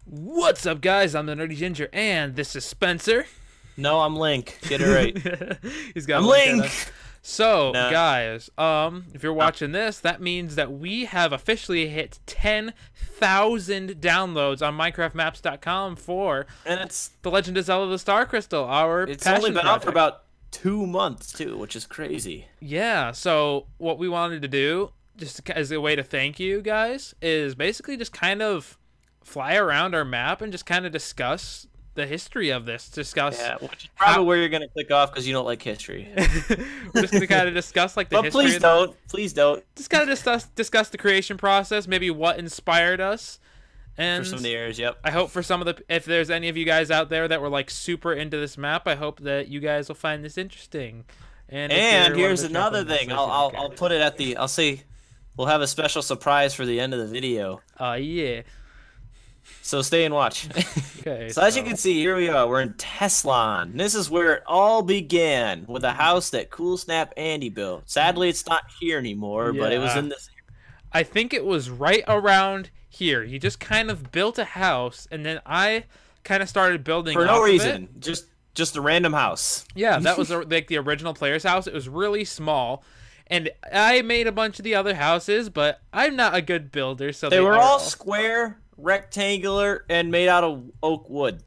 What's up, guys? I'm the Nerdy Ginger, and this is Spencer. No, I'm Link. Get it right. He's got I'm a Link. So, No. guys, if you're watching this, that means that we have officially hit 10,000 downloads on MinecraftMaps.com for And it's The Legend of Zelda: The Star Crystal, our only passion been out for project. about 2 months too, which is crazy. Yeah, so what we wanted to do, just as a way to thank you guys, is basically just kind of fly around our map and just kind of discuss the history of this. Yeah, which is probably where you're gonna click off because you don't like history. We're just gonna kind of discuss like the But history. please don't. Just kind of discuss the creation process, maybe what inspired us, and For some years, yep. I hope for some of the, if there's any of you guys out there that were like super into this map, I hope that you guys will find this interesting. And here's another thing. I'll put it at the. I'll say, we'll have a special surprise for the end of the video. Yeah. So stay and watch. Okay. So as you can see, here we are. We're in Teslon. This is where it all began, with a house that Cool Snap Andy built. Sadly, it's not here anymore, but it was in this. I think it was right around here. He just kind of built a house, and then I kind of started building For no off of reason. it. Just a random house. Yeah, that was like the original player's house. It was really small, and I made a bunch of the other houses, but I'm not a good builder, so They were all square, rectangular, and made out of oak wood.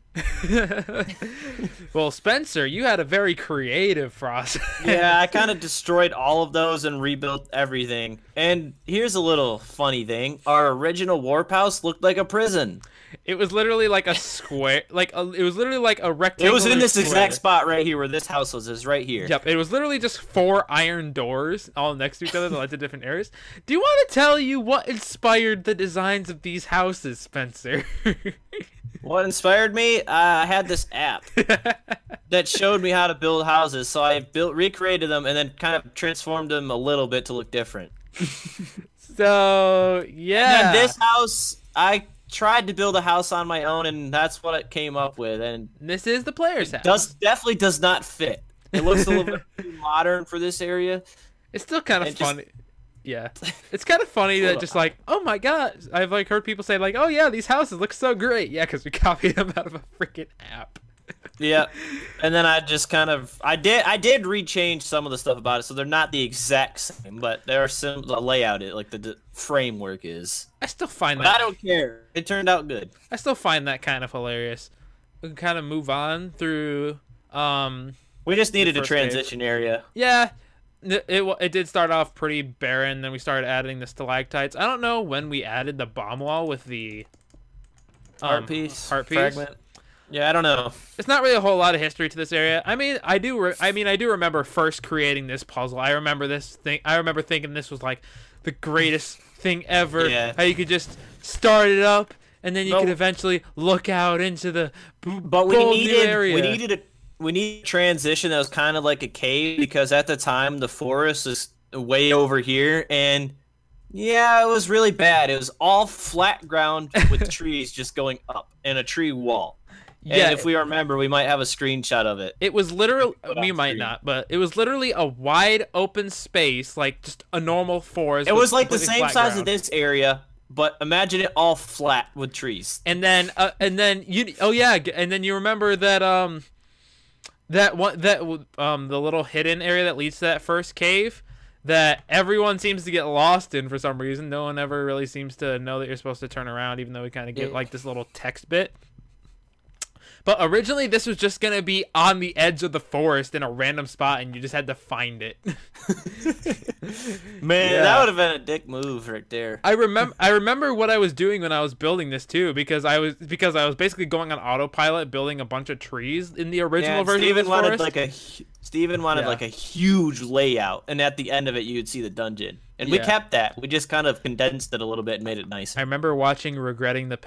Well, Spencer, you had a very creative process. Yeah, I kind of destroyed all of those and rebuilt everything. And here's a little funny thing. Our original warp house looked like a prison. It was literally like a square, it was literally like a rectangle. It was in this square. exact spot right here where this house was, is right here. Yep, it was literally just 4 iron doors all next to each other that led to different areas. Do you want to tell you what inspired the designs of these houses, Spencer? What inspired me? I had this app that showed me how to build houses, so I recreated them and then kind of transformed them a little bit to look different. So, yeah. And then this house, I tried to build a house on my own, and that's what it came up with. And this is the player's house. Definitely does not fit. It looks a little bit too modern for this area. It's still kind of funny. Yeah, it's kind of funny that just like, oh my god, I've like heard people say like, oh yeah, these houses look so great. Yeah, because we copied them out of a freaking app. Yeah, and then I just kind of I did rechange some of the stuff about it, so they're not the exact same, but there are some the layout like the framework is. I still find But that I don't care. It turned out good. I still find that kind of hilarious. We can kind of move on through. We just needed a first transition area. Yeah. It did start off pretty barren, then we started adding the stalactites. I don't know when we added the bomb wall with the Heart piece. fragment. Yeah, I don't know. It's not really a whole lot of history to this area. I mean, I do remember first creating this puzzle. I remember this thing. I remember thinking this was like the greatest thing ever. Yeah. How you could just start it up and then you could eventually look out into the But bold new area. we need a transition that was kind of like a cave, because at the time the forest is way over here, and yeah, it was really bad. It was all flat ground with trees just going up and a tree wall. Yeah, and if we remember, we might have a screenshot of it. It was literally, we might screen. not, but it was literally a wide open space, like just a normal forest. It with was like the completely same flat size ground. of this area, but imagine it all flat with trees. And then you remember that the little hidden area that leads to that first cave that everyone seems to get lost in for some reason. No one ever really seems to know that you're supposed to turn around, even though we kind of get like this little text bit. But originally, this was just gonna be on the edge of the forest in a random spot, and you just had to find it. Man, Yeah. that would have been a dick move right there. I remember what I was doing when I was building this too, because I was basically going on autopilot, building a bunch of trees in the original version Steven of this wanted forest. Steven wanted like a huge layout, and at the end of it, you'd see the dungeon. And we kept that. We just kind of condensed it a little bit and made it nicer. I remember watching an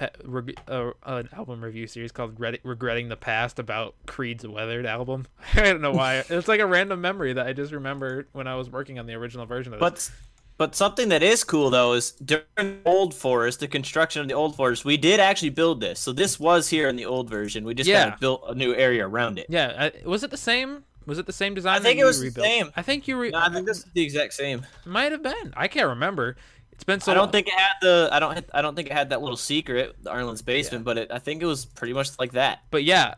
album review series called Regretting the Past about Creed's Weathered album. I don't know why. It's like a random memory that I just remember when I was working on the original version of it. But something that is cool, though, is during the Old Forest, the construction of the Old Forest, we did actually build this. So this was here in the old version. We just kind of built a new area around it. Yeah. Was it the same? Was it the same design? I think it was the same. I think you No, I think this is the exact same. might have been. I can't remember. It's been so I don't long. think it had the I don't think it had that little secret, the Arlen's basement, but I think it was pretty much like that. But yeah,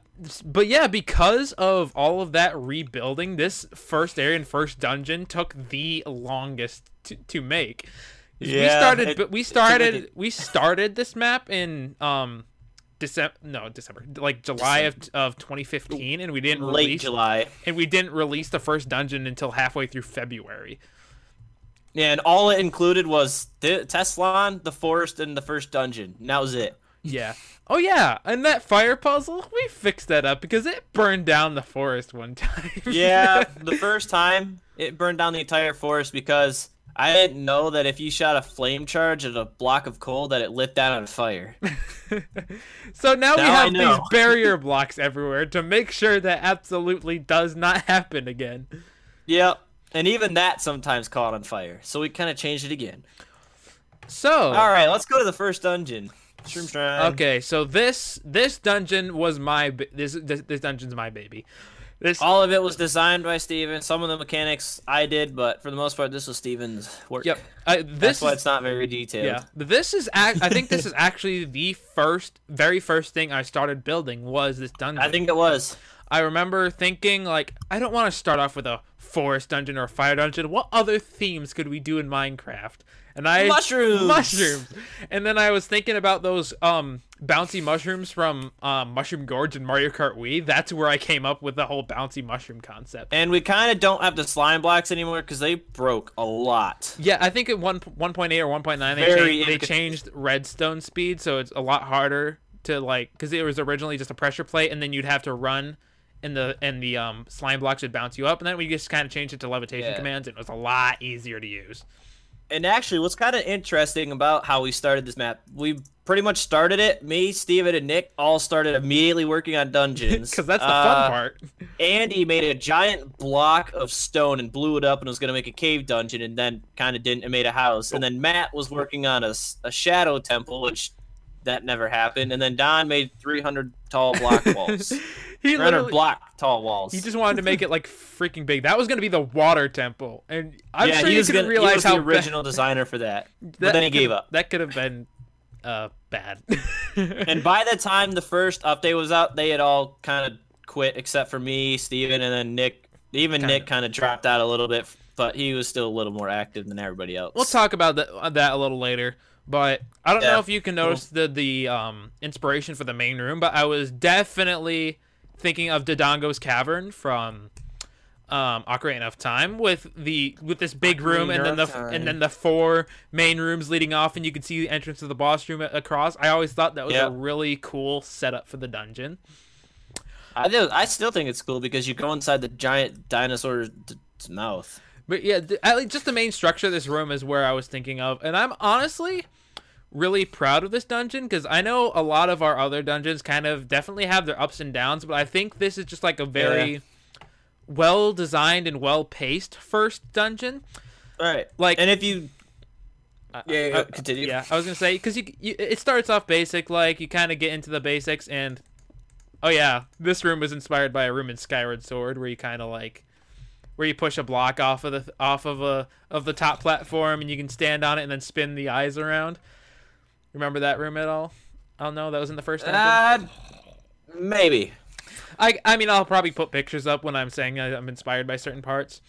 because of all of that rebuilding, this first area and first dungeon took the longest to make. Yeah, We started this map in December, like July of 2015, and we didn't late release July. and we didn't release the first dungeon until halfway through February. Yeah, and all it included was the Teslon, the forest, and the first dungeon. And that was it. Yeah. Oh yeah, and that fire puzzle, we fixed that up because it burned down the forest one time. Yeah, the first time it burned down the entire forest because I didn't know that if you shot a flame charge at a block of coal that it lit that on fire. So now we have know. these barrier blocks everywhere to make sure that absolutely does not happen again. Yep. And even that sometimes caught on fire. So we kind of changed it again. So, all right, let's go to the first dungeon. Shroom Shrine. Okay, so this dungeon was this dungeon's my baby. All of it was designed by Steven. Some of the mechanics I did, but for the most part, this was Steven's work. Yep. That's why it's not very detailed. Yeah. I think this is actually the very first thing I started building was this dungeon. I think it was. I remember thinking, like, I don't want to start off with a forest dungeon or a fire dungeon. What other themes could we do in Minecraft? And mushrooms. And then I was thinking about those bouncy mushrooms from Mushroom Gorge and Mario Kart Wii. That's where I came up with the whole bouncy mushroom concept. And we kind of don't have the slime blocks anymore because they broke a lot. Yeah, I think at 1.8 or 1.9 they changed redstone speed, so it's a lot harder to, like, because it was originally just a pressure plate, and then you'd have to run. And the slime blocks would bounce you up, and then we just kind of changed it to levitation commands, and it was a lot easier to use. And actually, what's kind of interesting about how we started this map, we pretty much started it. Me, Steven, and Nick all started immediately working on dungeons. Because that's the fun part. Andy made a giant block of stone and blew it up and was going to make a cave dungeon, and then kind of didn't and made a house. And then Matt was working on a shadow temple, which that never happened. And then Don made 300 tall block walls. 300 block tall walls. He just wanted to make it like freaking big. That was going to be the water temple, and I'm sure you couldn't realize he was the original designer for that. But then he gave up. That could have been bad. And by the time the first update was out, they had all kind of quit except for me, Steven, and then Nick. Even Nick kind of dropped out a little bit, but he was still a little more active than everybody else. We'll talk about that a little later. But I don't know if you can notice the inspiration for the main room, but I was definitely thinking of Dodongo's Cavern from Ocarina of Time with this big room and then the 4 main rooms leading off, and you could see the entrance to the boss room across. I always thought that was a really cool setup for the dungeon. I still think it's cool because you go inside the giant dinosaur's mouth. But yeah, just the main structure of this room is where I was thinking of, and I'm honestly really proud of this dungeon because I know a lot of our other dungeons kind of definitely have their ups and downs, but I think this is just like a very well designed and well paced first dungeon. Right. Like, and if you continue. Yeah, I was gonna say because it starts off basic, like you kind of get into the basics, and this room was inspired by a room in Skyward Sword where you kind of like. Where you push a block off of the top platform and you can stand on it and then spin the eyes around. Remember that room at all? Oh no, that was in the first dungeon. Maybe. I mean, I'll probably put pictures up when I'm saying I'm inspired by certain parts.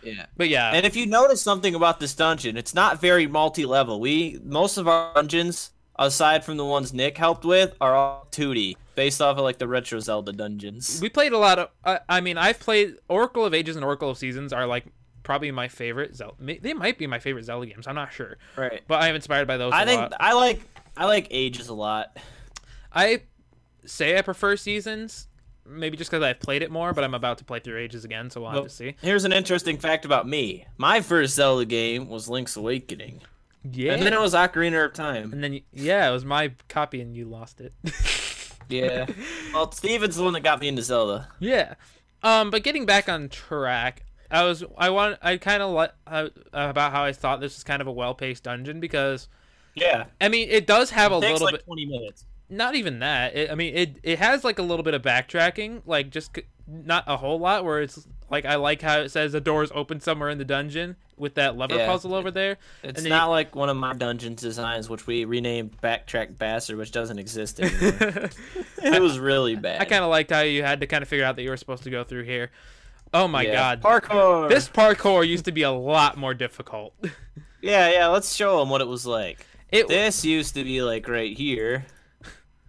Yeah. But yeah. And if you notice something about this dungeon, it's not very multi-level. Most of our dungeons, aside from the ones Nick helped with, are all 2D. Based off of like the retro Zelda dungeons. We played a lot of. I've played Oracle of Ages and Oracle of Seasons are like probably my favorite Zelda. They might be my favorite Zelda games. I'm not sure. Right. But I am inspired by those. I think I like Ages a lot. I say I prefer Seasons, maybe just because I've played it more. But I'm about to play through Ages again, so we'll have to see. Here's an interesting fact about me. My first Zelda game was Link's Awakening. Yeah. And then it was Ocarina of Time. And then it was my copy, and you lost it. Yeah. Well, Steven's the one that got me into Zelda. Yeah. But getting back on track, I kind of about how I thought this was kind of a well-paced dungeon because I mean, it does have a little bit 20 minutes. Not even that. It has like a little bit of backtracking, like just not a whole lot where it's Like, I like how it says the door's open somewhere in the dungeon with that lever puzzle over there. It's not like one of my dungeon designs, which we renamed Backtrack Bastard, which doesn't exist anymore. It was really bad. I kind of liked how you had to kind of figure out that you were supposed to go through here. Oh my god. Parkour! This parkour used to be a lot more difficult. Yeah, let's show them what it was like. This used to be like right here.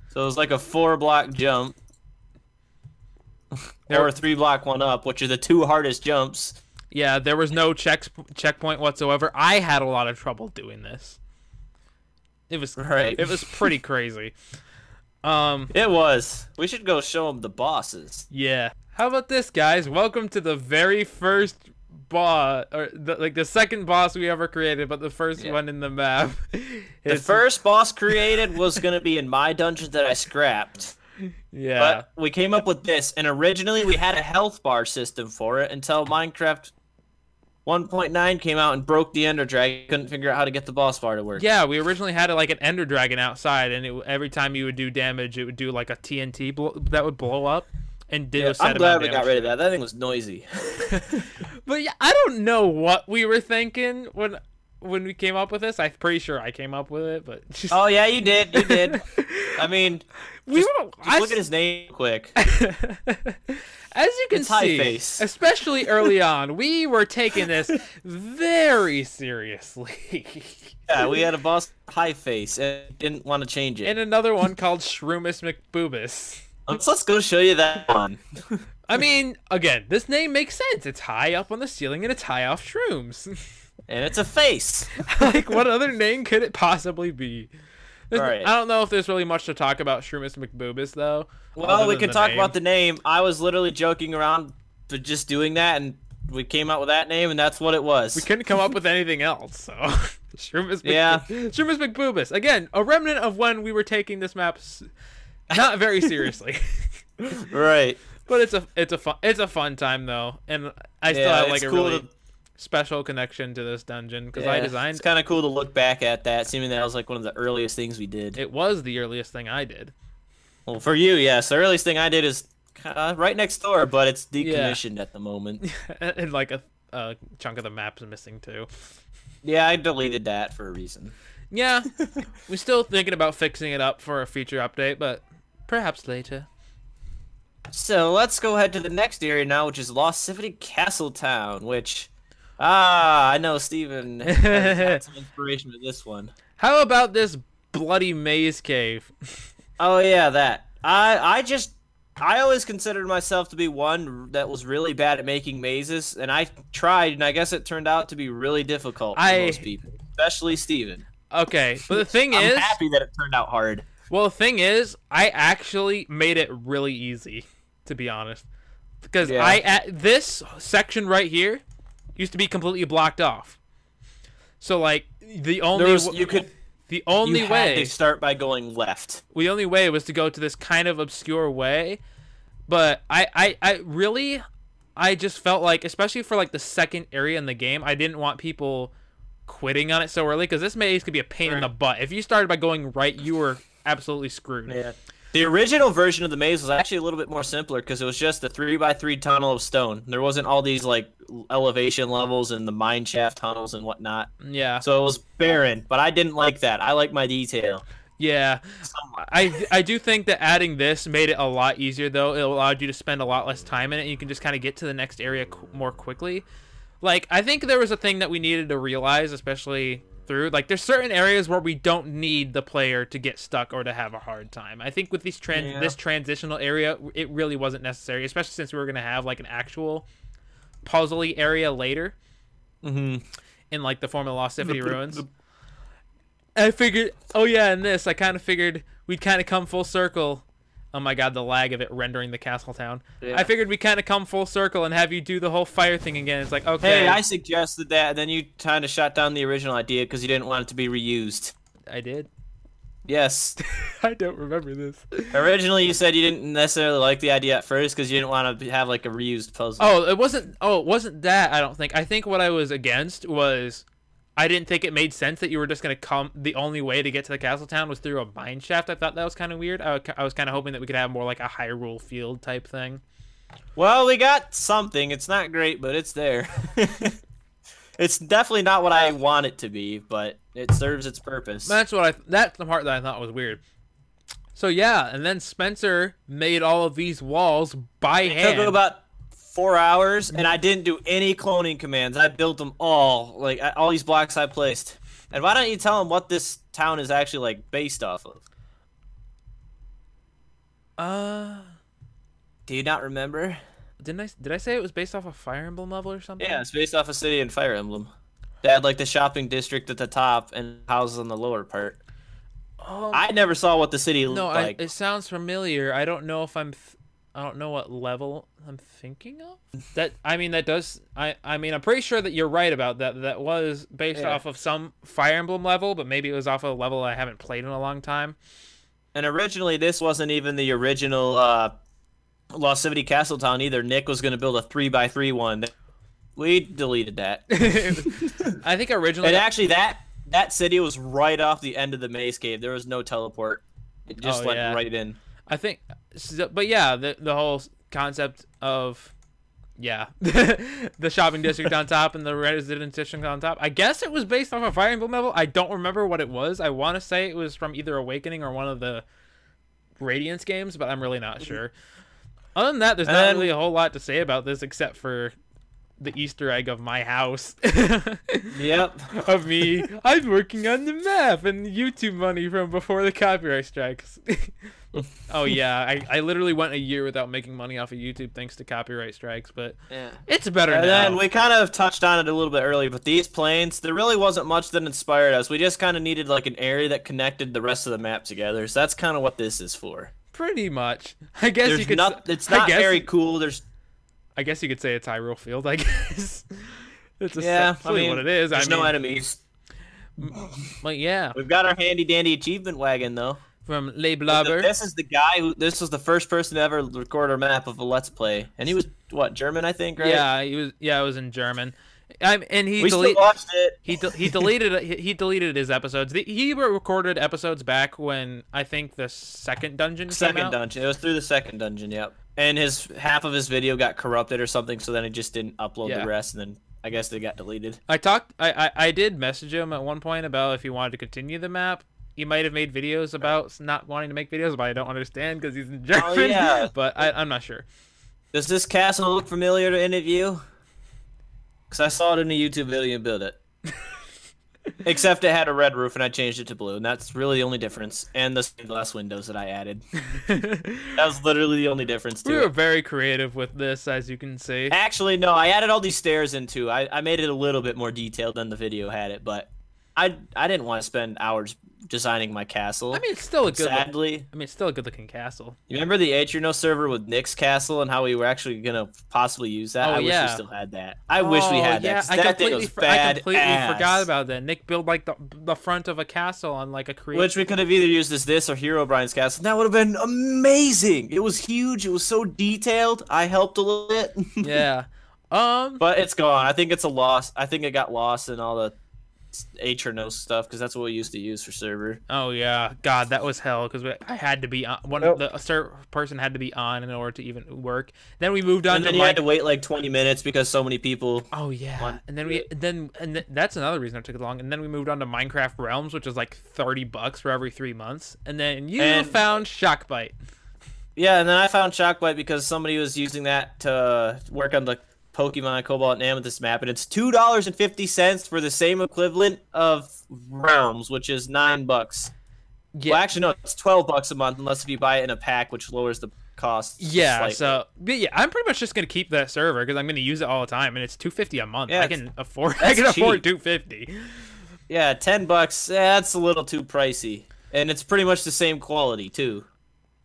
So it was like a 4-block jump. Or a 3-block one up, which are the 2 hardest jumps. Yeah, there was no checkpoint whatsoever. I had a lot of trouble doing this. It was pretty crazy. It was. We should go show them the bosses. Yeah. How about this, guys? Welcome to the very first boss, or the second boss we ever created, but the first one in the map. The first boss created was gonna be in my dungeon that I scrapped. Yeah. But we came up with this, and originally we had a health bar system for it until Minecraft 1.9 came out and broke the Ender Dragon. Couldn't figure out how to get the boss bar to work. Yeah, we originally had like an Ender Dragon outside, and every time you would do damage, it would do like a TNT that would blow up. And I'm glad we got rid of that. That thing was noisy. But yeah, I don't know what we were thinking when we came up with this. I'm pretty sure I came up with it, but oh yeah, you did. You did. I mean, just look at his name quick. As you can see, especially early on, we were taking this very seriously. Yeah, we had a boss High Face and didn't want to change it. And another one called Shroomus McBoobus. Let's go show you that one. I mean, again, this name makes sense. It's high up on the ceiling and it's high off shrooms. And it's a face. Like, what other name could it possibly be? Right. I don't know if there's really much to talk about Shroomus McBoobus, though. Well, we can talk about the name. I was literally joking around for just doing that, and we came out with that name, and that's what it was. We couldn't come up with anything else, so... Shroomus McBoobus. Again, a remnant of when we were taking this map not very seriously. Right. But it's a fun time, though, and I still have like a really special connection to this dungeon because I designed. It's kind of cool to look back at that, seeming that was like one of the earliest things we did. It was the earliest thing I did. Well, for you, yes, the earliest thing I did is right next door, but it's decommissioned at the moment. And like a chunk of the map's missing too. Yeah, I deleted that for a reason. Yeah, we're still thinking about fixing it up for a future update, but perhaps later. So let's go ahead to the next area now, which is Lost City Castle Town, which... I know Steven had some inspiration with this one. How about this bloody maze cave? Oh yeah, that. I always considered myself to be one that was really bad at making mazes, and I tried, and I guess it turned out to be really difficult for most people, especially Steven. Okay, but the thing I'm happy that it turned out hard. Well, the thing is, I actually made it really easy, to be honest, because this section right here used to be completely blocked off. So like the only way to start by going left. The only way was to go to this kind of obscure way, but I really just felt like, especially for like the second area in the game, I didn't want people quitting on it so early because this maze could be a pain in the butt. If you started by going right, you were absolutely screwed. Yeah. The original version of the maze was actually a little bit more simpler because it was just a 3x3 tunnel of stone. There wasn't all these like elevation levels and the mine shaft tunnels and whatnot. Yeah. So it was barren, but I didn't like that. I like my detail. Yeah. I do think that adding this made it a lot easier, though. It allowed you to spend a lot less time in it, and you can just kind of get to the next area more quickly. Like, I think there was a thing that we needed to realize, especially through, like, there's certain areas where we don't need the player to get stuck or to have a hard time. I think with this transitional area, it really wasn't necessary, especially since we were going to have like an actual puzzly area later in like the form of the Lost City ruins. I figured, in this I kind of figured we'd kind of come full circle. Oh my god, the lag of it rendering the castle town. Yeah. I figured we kind of come full circle and have you do the whole fire thing again. It's like, okay. Hey, I suggested that, and then you kind of shut down the original idea because you didn't want it to be reused. I did? Yes. I don't remember this. Originally, you said you didn't necessarily like the idea at first because you didn't want to have like a reused puzzle. It wasn't that, I don't think. I think what I was against was... I didn't think it made sense that you were just going to come... The only way to get to the castle town was through a mine shaft. I thought that was kind of weird. I was kind of hoping that we could have more like a Hyrule Field type thing. Well, we got something. It's not great, but it's there. It's definitely not what I want it to be, but it serves its purpose. That's the part that I thought was weird. So yeah, and then Spencer made all of these walls by hand. It took about 4 hours, and I didn't do any cloning commands. I built them all, like all these blocks I placed. And why don't you tell them what this town is actually like based off of? Do you not remember? Did I say it was based off a Fire Emblem level or something? Yeah, it's based off a city in Fire Emblem. They had like the shopping district at the top and houses on the lower part. I never saw what the city looked like. It sounds familiar. I don't know if I don't know what level I'm thinking of. I'm pretty sure that you're right about that. That was based off of some Fire Emblem level, but maybe it was off of a level I haven't played in a long time. And originally, this wasn't even the original Lost City Castle Town either. Nick was going to build a 3x3 one. We deleted that. I think originally... And actually, that city was right off the end of the maze cave. There was no teleport. It just went right in. I think... But yeah, the whole concept of... Yeah. The shopping district on top and the residence district on top. I guess it was based off a Fire Emblem level. I don't remember what it was. I want to say it was from either Awakening or one of the Radiance games, but I'm really not sure. Other than that, there's not really a whole lot to say about this except for the Easter egg of my house. Yep. Of me. I'm working on the map and YouTube money from before the copyright strikes. Oh, yeah. I literally went a year without making money off of YouTube thanks to copyright strikes, but it's better now. And then we kind of touched on it a little bit earlier, but these planes, there really wasn't much that inspired us. We just kind of needed like an area that connected the rest of the map together, so that's kind of what this is for. Pretty much. I guess you could. It's not very cool. I guess you could say it's Hyrule Field. I guess it's essentially what it is. There's no enemies. But yeah, we've got our handy dandy achievement wagon though. From Le Blobber. This is the guy this was the first person to ever record a map of a Let's Play, and he was German, I think, right? Yeah, he was. Yeah, it was in German. And he still watched it. He deleted his episodes. He recorded episodes back when I think the second dungeon came out. Dungeon. It was through the second dungeon. Yep. And half of his video got corrupted or something, so then he just didn't upload the rest, and then I guess they got deleted. I did message him at one point about if he wanted to continue the map. He might have made videos about not wanting to make videos, but I don't understand because he's in German. Oh, yeah. But I'm not sure. Does this castle look familiar to any of you? Because I saw it in a YouTube video and built it. Except it had a red roof and I changed it to blue, and that's really the only difference. And the stained glass windows that I added. That was literally the only difference too. We were very creative with this, as you can see. Actually, no, I added all these stairs in too. I made it a little bit more detailed than the video had it, but I didn't want to spend hours designing my castle. I mean, it's still a good. Sadly, it's still a good-looking castle. You remember the Atriano server with Nick's castle and how we were actually gonna possibly use that? I wish we still had that. I wish we had that. I completely forgot about that. Nick built like the front of a castle on like a creative. Which we could have either used as this or Hero Brian's castle. That would have been amazing. It was huge. It was so detailed. I helped a little bit. Yeah. But it's gone. I think it's a loss. I think it got lost in all the Atriano stuff because that's what we used to use for server. Oh yeah, God, that was hell because I had to be on. Person had to be on in order to even work. Then we moved on. And then you had to wait like 20 minutes because so many people. Oh yeah, and then that's another reason it took it long. And then we moved on to Minecraft Realms, which is like $30 for every 3 months. And then you found Shockbite. Yeah, and then I found Shockbite because somebody was using that to work on the Pokemon Cobalt and Amethyst map, and it's $2.50 for the same equivalent of Realms, which is $9. Yeah. Well, actually, no, it's $12 a month unless if you buy it in a pack, which lowers the cost. Yeah, slightly. But I'm pretty much just gonna keep that server because I'm gonna use it all the time, and it's $2.50 a month. Yeah, I can afford $2.50. Yeah, $10. That's a little too pricey, and it's pretty much the same quality too.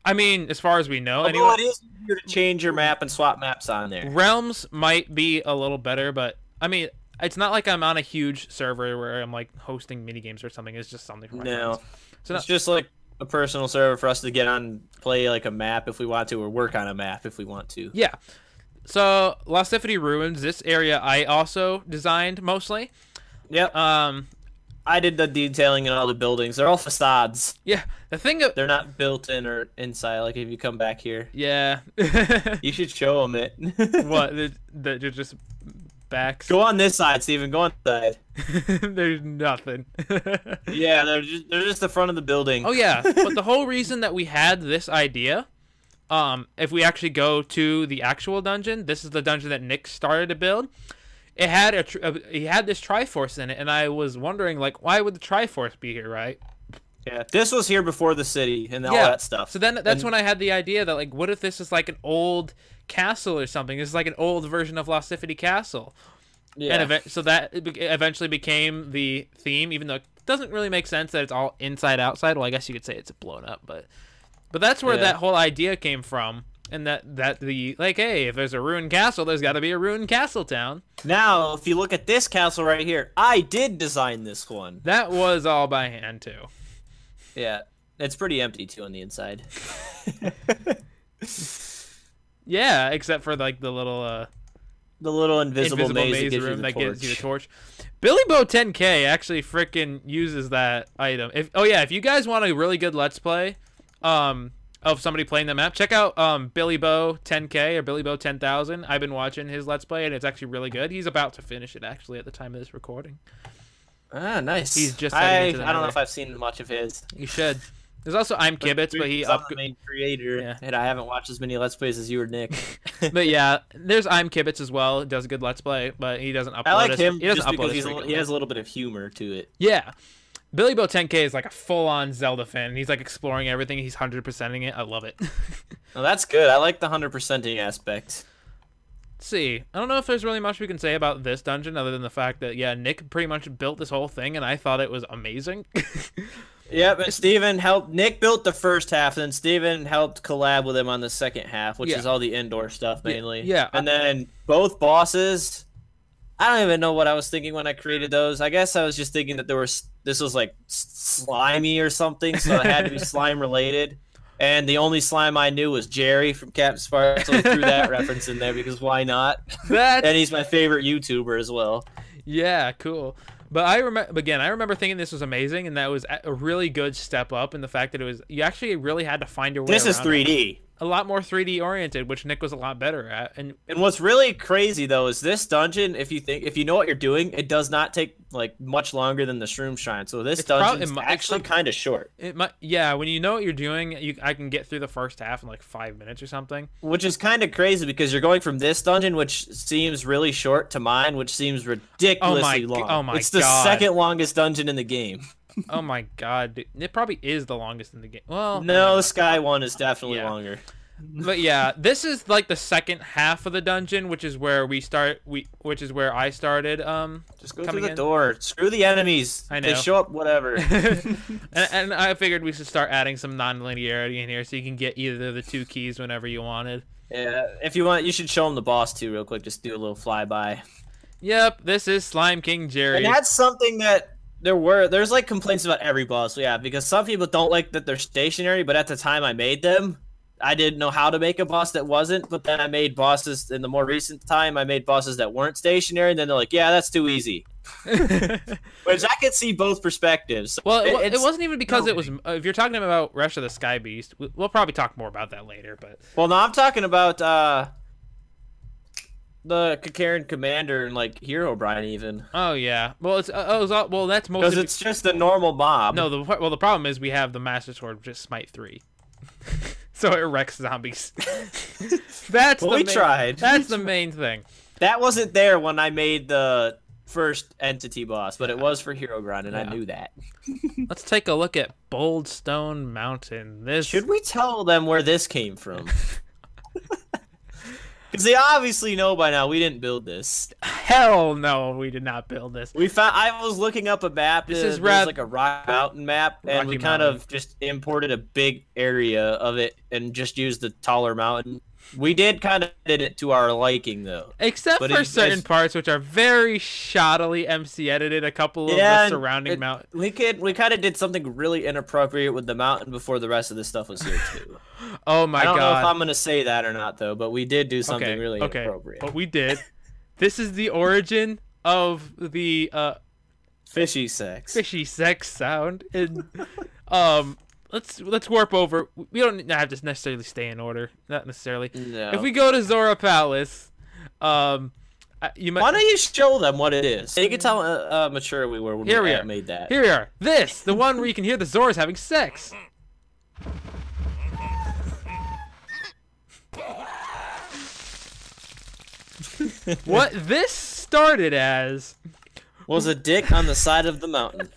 I mean, as far as we know, anyway, it is easier to change your map and swap maps on there. Realms might be a little better, but I mean, it's not like I'm on a huge server where I'm like hosting minigames or something. It's just something for my friends. So it's just like a personal server for us to get on, play like a map if we want to, or work on a map if we want to. Yeah. So Lost City Ruins, this area I also designed mostly. Yep. I did the detailing in all the buildings. They're all facades. Yeah, the thing. They're not built in or inside. Like if you come back here, Yeah. you should show them it. What? They're just backs. Go on this side, Steven. Go on this side. There's nothing. Yeah, they're just the front of the building. Oh yeah, but the whole reason that we had this idea, if we actually go to the actual dungeon, this is the dungeon that Nick started to build. It had he had this Triforce in it, and I was wondering, like, why would the Triforce be here, right? Yeah, this was here before the city and all that stuff. So then that's when I had the idea that, like, what if this is like an old castle or something? This is like an old version of Lost City Castle. Yeah. And so that eventually became the theme, even though it doesn't really make sense that it's all inside outside. Well, I guess you could say it's blown up, but that's where that whole idea came from. And that the, like, hey, if there's a ruined castle, there's got to be a ruined castle town. Now, if you look at this castle right here, I did design this one. That was all by hand, too. Yeah, it's pretty empty, too, on the inside. Yeah, except for, like, the little invisible maze room that gives you the torch. Billy Bo 10K actually freaking uses that item. If you guys want a really good Let's Play, of somebody playing the map, check out Billy Bo 10K or Billy Bo 10,000. I've been watching his Let's Play, and it's actually really good. He's about to finish it, actually, at the time of this recording. Ah, nice. He's just I don't know if I've seen much of his. You should. There's also I'm Kibitz, but I'm the main creator, and I haven't watched as many Let's Plays as you or Nick. But yeah, there's I'm Kibitz as well. He does a good Let's Play, but he doesn't upload. I like him just because he has a little bit of humor to it. Yeah. Billy Bo 10K is like a full-on Zelda fan. He's like exploring everything. He's 100%ing it. I love it. Well, that's good. I like the 100%ing aspect. Let's see. I don't know if there's really much we can say about this dungeon other than the fact that, yeah, Nick pretty much built this whole thing, and I thought it was amazing. Yeah, but Steven helped. Nick built the first half, and then Steven helped collab with him on the second half, which is all the indoor stuff mainly. Yeah. And then both bosses, I don't even know what I was thinking when I created those. I guess I was just thinking that this was like slimy or something, so it had to be slime related. And the only slime I knew was Jerry from Cactus, so I threw that reference in there because why not? And he's my favorite YouTuber as well. Yeah, cool. But I remember thinking this was amazing, and that was a really good step up in the fact that you actually really had to find your way. This is 3D. A lot more 3D oriented, which Nick was a lot better at. And what's really crazy though is this dungeon, if you know what you're doing, it does not take like much longer than the Shroom Shrine. So this dungeon is actually kind of short. Yeah, when you know what you're doing, I can get through the first half in like 5 minutes or something. Which is kind of crazy because you're going from this dungeon, which seems really short, to mine, which seems ridiculously long. Oh my god! It's the second longest dungeon in the game. Oh my god, dude. It probably is the longest in the game. Well, no, the Sky one is definitely longer. But yeah, this is like the second half of the dungeon, which is where which is where I started. Just go through the door. Screw the enemies. I know. They show up, whatever. and I figured we should start adding some non-linearity in here, so you can get either of the two keys whenever you wanted. Yeah, if you want, you should show them the boss too, real quick. Just do a little flyby. Yep, this is Slime King Jerry. And that's something that there's like complaints about every boss. Yeah, because some people don't like that they're stationary, but at the time I made them, I didn't know how to make a boss that wasn't, but then I made bosses in the more recent time. I made bosses that weren't stationary, and then they're like, yeah, that's too easy. Which I could see both perspectives. Well, it wasn't even because it was. If you're talking about Rush of the Sky Beast, we'll probably talk more about that later. But no, I'm talking about the Kakaran Commander and like Hero Brian even. Oh yeah. Well, that's mostly because it's just a normal mob. No, the problem is we have the Master Sword just Smite 3. So it wrecks zombies. We tried. That's the main thing. That wasn't there when I made the first entity boss, but it was for Hero Grind, and I knew that. Let's take a look at Bold Stone Mountain. Should we tell them where this came from? Because they obviously know by now we didn't build this. Hell no, we did not build this. I was looking up a map. This is like a rock mountain map, and we kind of just imported a big area of it and just used the taller mountain. We did it to our liking though, except for certain parts which are very shoddily MC edited. A couple of the surrounding mountains. We kind of did something really inappropriate with the mountain before the rest of the stuff was here too. Oh my god! I don't know if I'm gonna say that or not though, but we did do something really inappropriate. But we did. This is the origin of the Fishy sex. Fishy sex sound. And let's warp over. We don't have to necessarily stay in order. Not necessarily. No. If we go to Zora Palace, you might. Why don't you show them what it is? So you can tell how mature we were when we made that. Here we are. The one where you can hear the Zoras having sex. What this started as was a dick on the side of the mountain.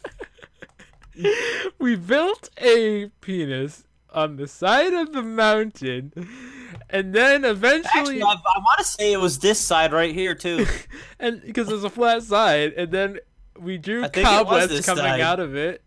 We built a penis on the side of the mountain, and then eventually... Actually, I want to say it was this side right here, too. And because there's a flat side, and then we drew I cobwebs coming out of it.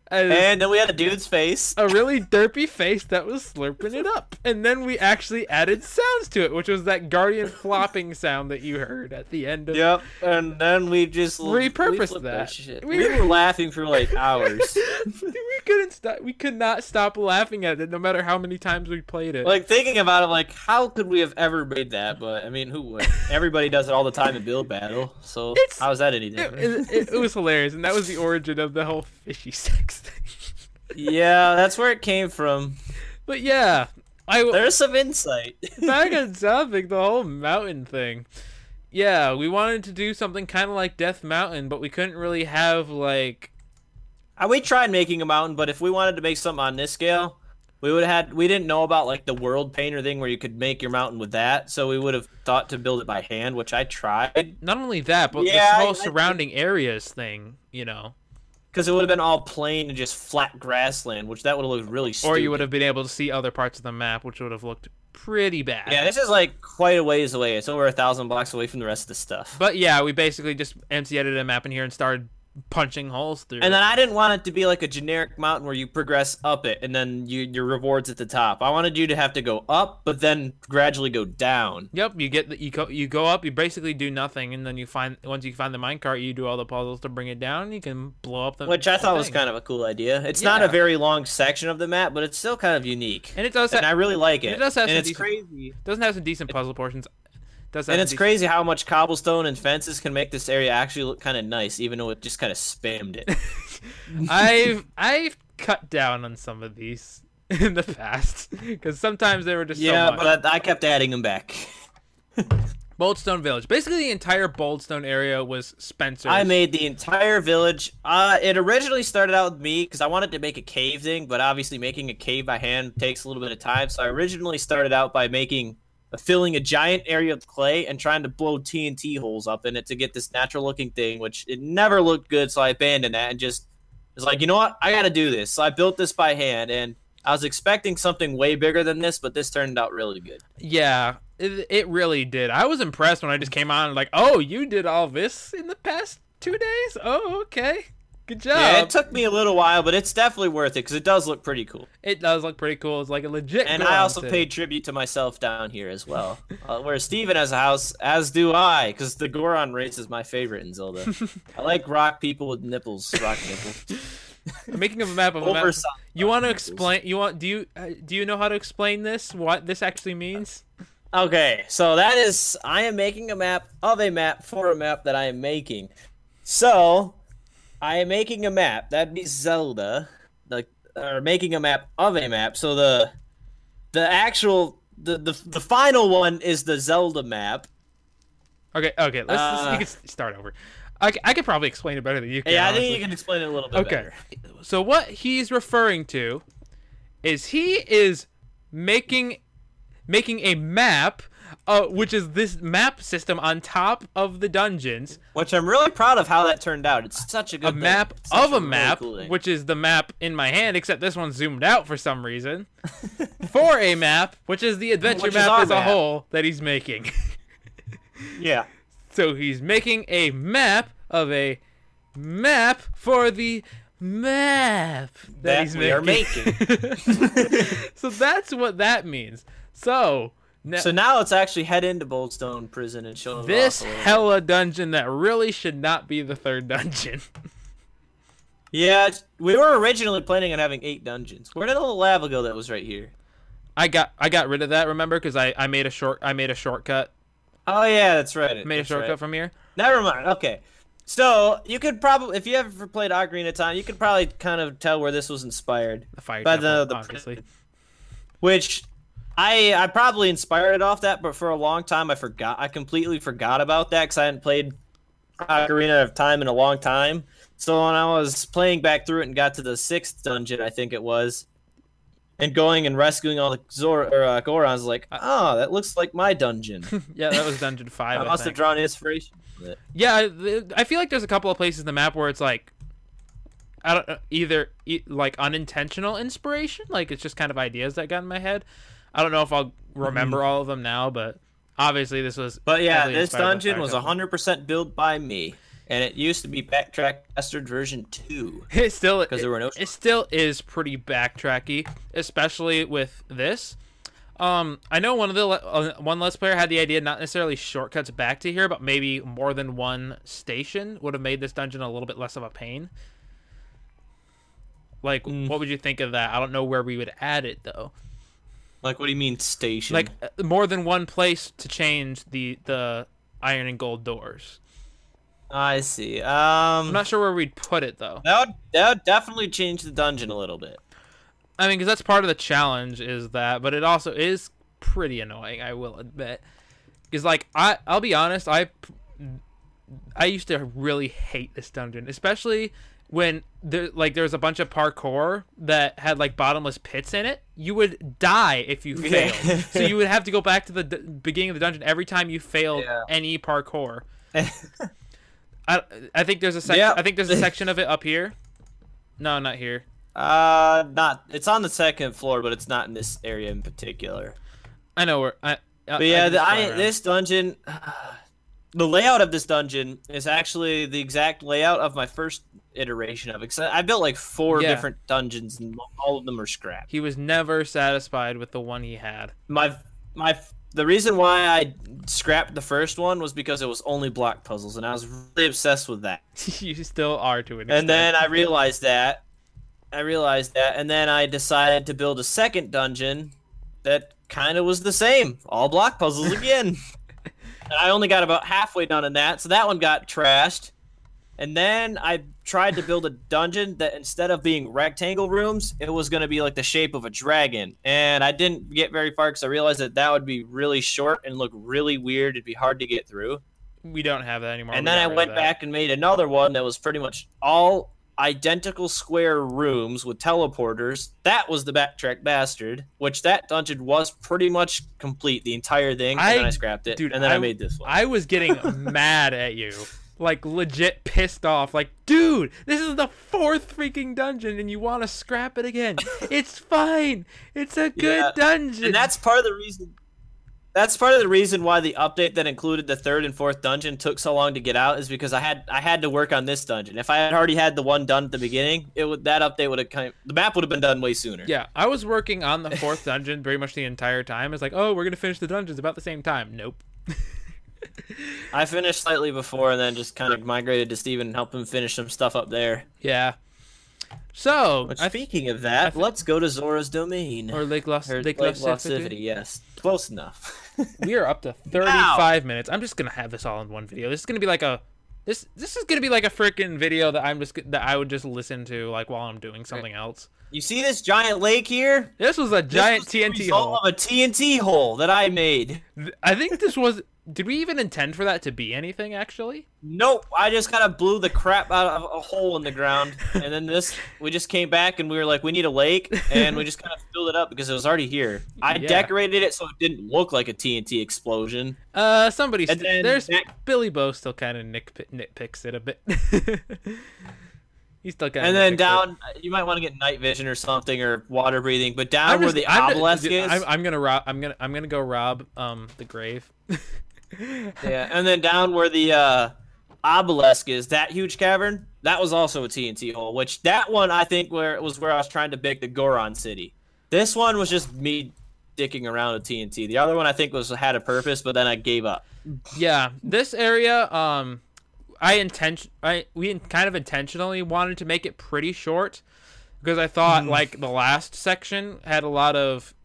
And then we had a dude's face. A really derpy face that was slurping it up. And then we actually added sounds to it, which was that guardian flopping sound that you heard at the end of... Yep, and then we just... repurposed that. Shit. We were laughing for like hours. We couldn't stop. We could not stop laughing at it no matter how many times we played it. Like, thinking about it, like, how could we have ever made that? But, I mean, who would? Everybody does it all the time in Build Battle, so how is that any different? It was hilarious, and that was the origin of the whole fishy sex thing. Yeah, that's where it came from. But yeah, there's some insight. Back on topic, the whole mountain thing. Yeah, we wanted to do something kind of like Death Mountain, but we couldn't really have, like... We tried making a mountain, but if we wanted to make something on this scale, we didn't know about, like, the world painter thing where you could make your mountain with that, so we would have thought to build it by hand, which I tried. Not only that, but this whole surrounding areas thing, you know. Because it would have been all plain and just flat grassland, which that would have looked really stupid. Or you would have been able to see other parts of the map, which would have looked pretty bad. Yeah, this is like quite a ways away. It's over 1,000 blocks away from the rest of the stuff. But yeah, we basically just empty edited a map in here and started punching holes through. And then I didn't want it to be like a generic mountain where you progress up it and then your rewards at the top. I wanted you to have to go up, but then gradually go down. Yep, you go up, you basically do nothing, and then once you find the minecart, you do all the puzzles to bring it down. You can blow up the which I thought was kind of a cool idea. It's not a very long section of the map, but it's still kind of unique. And it does, and I really like it. It does have and some crazy. It doesn't have some decent puzzle portions. And it's crazy how much cobblestone and fences can make this area actually look kind of nice, even though it just kind of spammed it. I've cut down on some of these in the past because sometimes they were just so much. But I kept adding them back. Boldstone Village. Basically, the entire Boldstone area was Spencer's. I made the entire village. It originally started out with me because I wanted to make a cave thing, but obviously making a cave by hand takes a little bit of time. So I originally started out by filling a giant area of clay and trying to blow TNT holes up in it to get this natural looking thing, which it never looked good, so I abandoned that and just was like, you know what, I gotta do this. So I built this by hand, and I was expecting something way bigger than this, but this turned out really good. Yeah, it really did. I was impressed when I just came on like, oh, you did all this in the past 2 days? Oh, okay. Good job. Yeah, it took me a little while, but it's definitely worth it because it does look pretty cool. It does look pretty cool. It's like a legit. And I also paid tribute to myself down here as well. Where Steven has a house, as do I, because the Goron race is my favorite in Zelda. I like rock people with nipples, rock nipples. Making a map of a map. You want to explain? Do you know how to explain this? What this actually means? Okay, so I am making a map of a map for a map that I am making. So I am making a map. That'd be Zelda, or making a map of a map. So the final one is the Zelda map. Okay. You can start over. I could probably explain it better than you can. Yeah, honestly. I think you can explain it a little bit better. So what he's referring to is he is making a map, which is this map system on top of the dungeons. Which I'm really proud of how that turned out. It's such a good thing. Map of a map, which is the map in my hand, except this one's zoomed out for some reason. For a map, which is the adventure map as a whole that he's making. Yeah. So he's making a map of a map for the map that he's making. So that's what that means. So now let's actually head into Boldstone Prison and show them this hella dungeon that really should not be the third dungeon. Yeah, we were originally planning on having 8 dungeons. Where did all the lava go that was right here? I got rid of that, remember, because I made a shortcut. Oh yeah, that's right. Made a shortcut from here. Never mind. Okay. So you could probably, if you ever played Ocarina of Time, you could probably kind of tell where this was inspired The fire by temple, the obviously. which I probably inspired it off that, but for a long time I completely forgot about that because I hadn't played Ocarina of Time in a long time. So when I was playing back through it and got to the 6th dungeon, I think it was, and going and rescuing all the Gorons, like, oh, that looks like my dungeon. Yeah, that was Dungeon 5. I must have drawn inspiration from it. Yeah, I feel like there's a couple of places in the map where it's like, I don't know, either like unintentional inspiration, like it's just kind of ideas that got in my head. I don't know if I'll remember all of them now, but obviously this was. But yeah, this dungeon was 100% built by me, and it used to be Backtrack Bastard version 2. It still because there were no. It still is pretty backtracky, especially with this. I know one Let's Player had the idea not necessarily shortcuts back to here, but maybe more than one station would have made this dungeon a little bit less of a pain. Like, what would you think of that? I don't know where we would add it though. Like, what do you mean station? Like more than one place to change the iron and gold doors. I see. I'm not sure where we'd put it though. That would definitely change the dungeon a little bit. I mean, because that's part of the challenge is that, but it also is pretty annoying, I will admit. Because, like, I'll be honest, I used to really hate this dungeon, especially when there was a bunch of parkour that had, like, bottomless pits in it. You would die if you failed. So you would have to go back to the beginning of the dungeon every time you failed any parkour. I think there's a section. Yep. I think there's a section of it up here. No, not here. Not. It's on the 2nd floor, but it's not in this area in particular. I know where. But yeah, this dungeon, the layout of this dungeon is actually the exact layout of my first iteration of it. 'Cause I built like 4 different dungeons, and all of them are scrapped. He was never satisfied with the one he had. The reason why I scrapped the first one was because it was only block puzzles, and I was really obsessed with that. You still are to an extent. And then I realized that, and then I decided to build a second dungeon that kind of was the same, all block puzzles again. And I only got about halfway done in that, so that one got trashed. And then I tried to build a dungeon that instead of being rectangle rooms, it was going to be like the shape of a dragon. And I didn't get very far because I realized that would be really short and look really weird. It'd be hard to get through. We don't have that anymore. And then I went back and made another one that was pretty much all identical square rooms with teleporters. That was the Backtrack Bastard, which that dungeon was pretty much complete, the entire thing. And then I scrapped it, and then I made this one. I was getting mad at you. Like, legit pissed off. Like, dude, this is the 4th freaking dungeon, and you want to scrap it again. It's fine. It's a good dungeon. And that's part of the reason. That's part of the reason why the update that included the 3rd and 4th dungeon took so long to get out, is because I had to work on this dungeon. If I had already had the one done at the beginning, that update would have the map would have been done way sooner. Yeah, I was working on the 4th dungeon pretty much the entire time. It's like, oh, we're gonna finish the dungeons about the same time. Nope. I finished slightly before, and then just kind of migrated to Steven and helped him finish some stuff up there. Yeah. So, but speaking of that, let's go to Zora's Domain. Or Lake City, yes. Close enough. We are up to 35 minutes. I'm just going to have this all in one video. This is going to be like a... This is going to be like a freaking video that I would just listen to like while I'm doing something else. You see this giant lake here? This was a giant TNT hole. Of a TNT hole that I made. I think this was... Did we even intend for that to be anything, actually? Nope. I just kind of blew the crap out of a hole in the ground. And then we just came back and we were like, we need a lake. And we just kind of filled it up because it was already here. I decorated it so it didn't look like a TNT explosion. There's Billy Bo still kind of nitpicks it a bit. He's still kind of. And then down, you might want to get night vision or something, or water breathing. But down where the obelisk is, I'm gonna go rob the grave. Yeah, and then down where the obelisk is, that huge cavern, that was also a TNT hole. Which that one I think where I was trying to make the Goron city. This one was just me dicking around with TNT. The other one I think had a purpose, but then I gave up. Yeah, this area, we kind of intentionally wanted to make it pretty short because I thought like the last section had a lot of,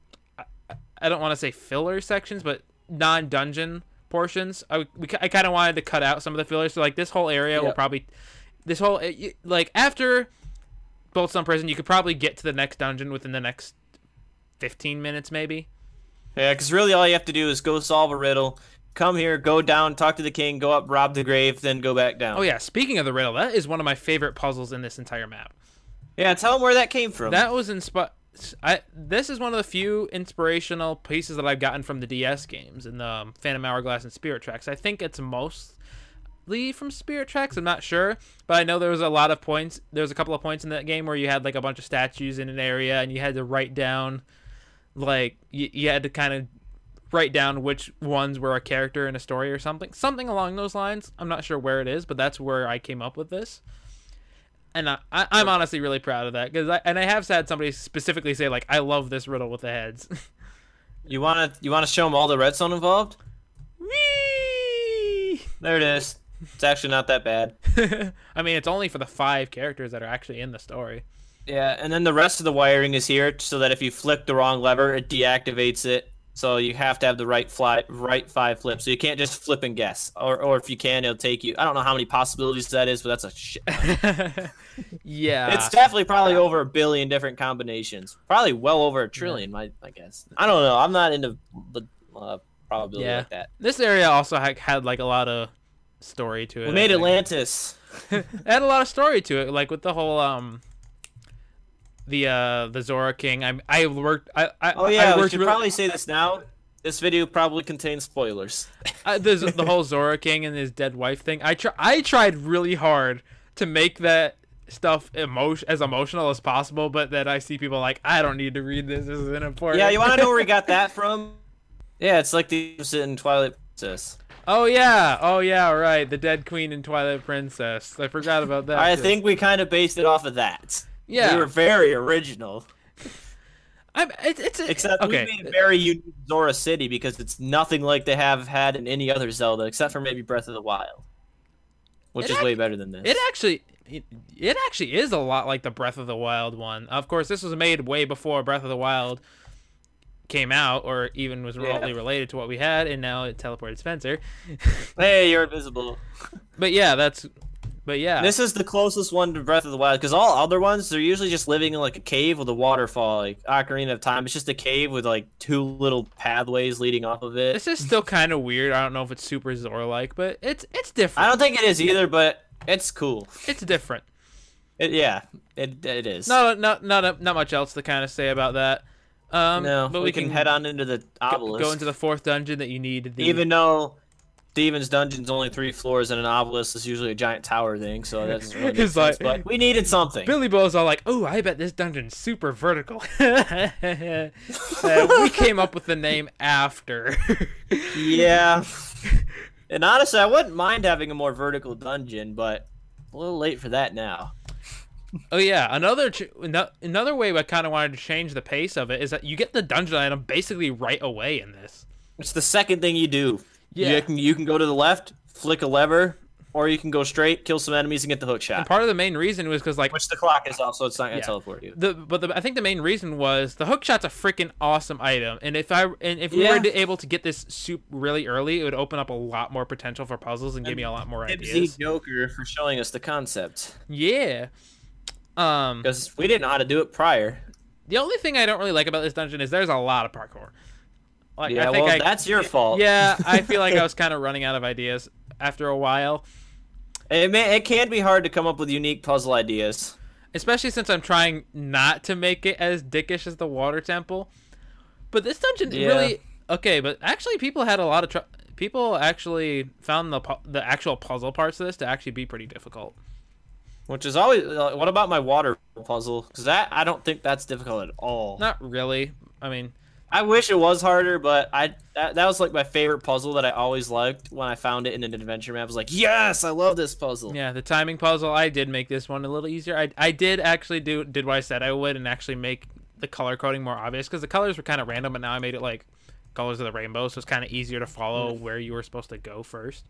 I don't want to say filler sections, but non-dungeon portions. I kind of wanted to cut out some of the fillers. So like this whole area will probably, like after Boltstone Prison, you could probably get to the next dungeon within the next 15 minutes maybe. Yeah, because really all you have to do is go solve a riddle, come here, go down, talk to the king, go up, rob the grave, then go back down. Oh yeah, speaking of the riddle, that is one of my favorite puzzles in this entire map. Yeah, tell them where that came from. That was this is one of the few inspirational pieces that I've gotten from the DS games in the Phantom Hourglass and Spirit Tracks. I think it's mostly from Spirit Tracks. I'm not sure, but I know there was a lot of points. There was a couple of points in that game where you had like a bunch of statues in an area, and you had to write down, like you had to kind of write down which ones were a character in a story or something along those lines. I'm not sure where it is, but that's where I came up with this. And I'm honestly really proud of that because I have had somebody specifically say like I love this riddle with the heads. You wanna show them all the redstone involved? Whee! There it is. It's actually not that bad. I mean, it's only for the 5 characters that are actually in the story. Yeah, and then the rest of the wiring is here so that if you flick the wrong lever, it deactivates it. So you have to have the right 5 flips. So you can't just flip and guess. Or if you can, it'll take you. I don't know how many possibilities that is, but that's a shit. Yeah. It's definitely probably over 1 billion different combinations. Probably well over 1 trillion, I guess. I don't know. I'm not into the probability like that. This area also had like a lot of story to it. We made Atlantis. It had a lot of story to it, like with the whole the Zora King. I worked. We should probably say this now. This video probably contains spoilers. The whole Zora King and his dead wife thing. I tried really hard to make that stuff as emotional as possible, but then I see people like, I don't need to read this. This isn't important. Yeah, you want to know where we got that from? Yeah, it's like the opposite in Twilight Princess. Oh yeah, right. The dead queen in Twilight Princess. I forgot about that. I think we kind of based it off of that. Yeah, we were very original. Except we made a very unique Zora City because it's nothing like they have had in any other Zelda, except for maybe Breath of the Wild, which is way better than this. It actually is a lot like the Breath of the Wild one. Of course, this was made way before Breath of the Wild came out, or even was remotely related to what we had, and now it teleported Spencer. Hey, you're invisible. But yeah, this is the closest one to Breath of the Wild, because all other ones, they're usually just living in like a cave with a waterfall, like Ocarina of Time. It's just a cave with like 2 little pathways leading off of it. This is still kind of weird. I don't know if it's super Zora-like, but it's different. I don't think it is either, but it's cool. It's different. It is. Not much else to kind of say about that. No, but we can head on into the obelisk. Go into the 4th dungeon that you need. Even though Steven's dungeon's only 3 floors and an obelisk is usually a giant tower thing, so that's really it's like, but we needed something. Billy Bo's all like, "Oh, I bet this dungeon's super vertical." We came up with the name after. Yeah. And honestly, I wouldn't mind having a more vertical dungeon, but a little late for that now. Oh yeah, another way I kind of wanted to change the pace of it is that you get the dungeon item basically right away in this. It's the second thing you do. Yeah. You can go to the left, flick a lever, or you can go straight, kill some enemies, and get the hook shot. And part of the main reason was because which the clock is off, so it's not gonna teleport you. I think the main reason was the hook shot's a freaking awesome item, and if we were able to get this soup really early, it would open up a lot more potential for puzzles and give me a lot more ideas. Joker for showing us the concept. Yeah. Because we didn't know how to do it prior. The only thing I don't really like about this dungeon is there's a lot of parkour. Like, yeah, that's your fault. Yeah, I feel like I was kind of running out of ideas after a while. It can be hard to come up with unique puzzle ideas. Especially since I'm trying not to make it as dickish as the water temple. But this dungeon really... Okay, but actually people had a lot of... People actually found the actual puzzle parts of this to actually be pretty difficult. Which is always... what about my water puzzle? Because I don't think that's difficult at all. Not really. I mean... I wish it was harder, but that was like my favorite puzzle that I always liked when I found it in an adventure map. I was like, yes, I love this puzzle. Yeah, the timing puzzle, I did make this one a little easier. I did actually did what I said I would and actually make the color coding more obvious because the colors were kind of random, but now I made it like colors of the rainbow, so it's kind of easier to follow where you were supposed to go first.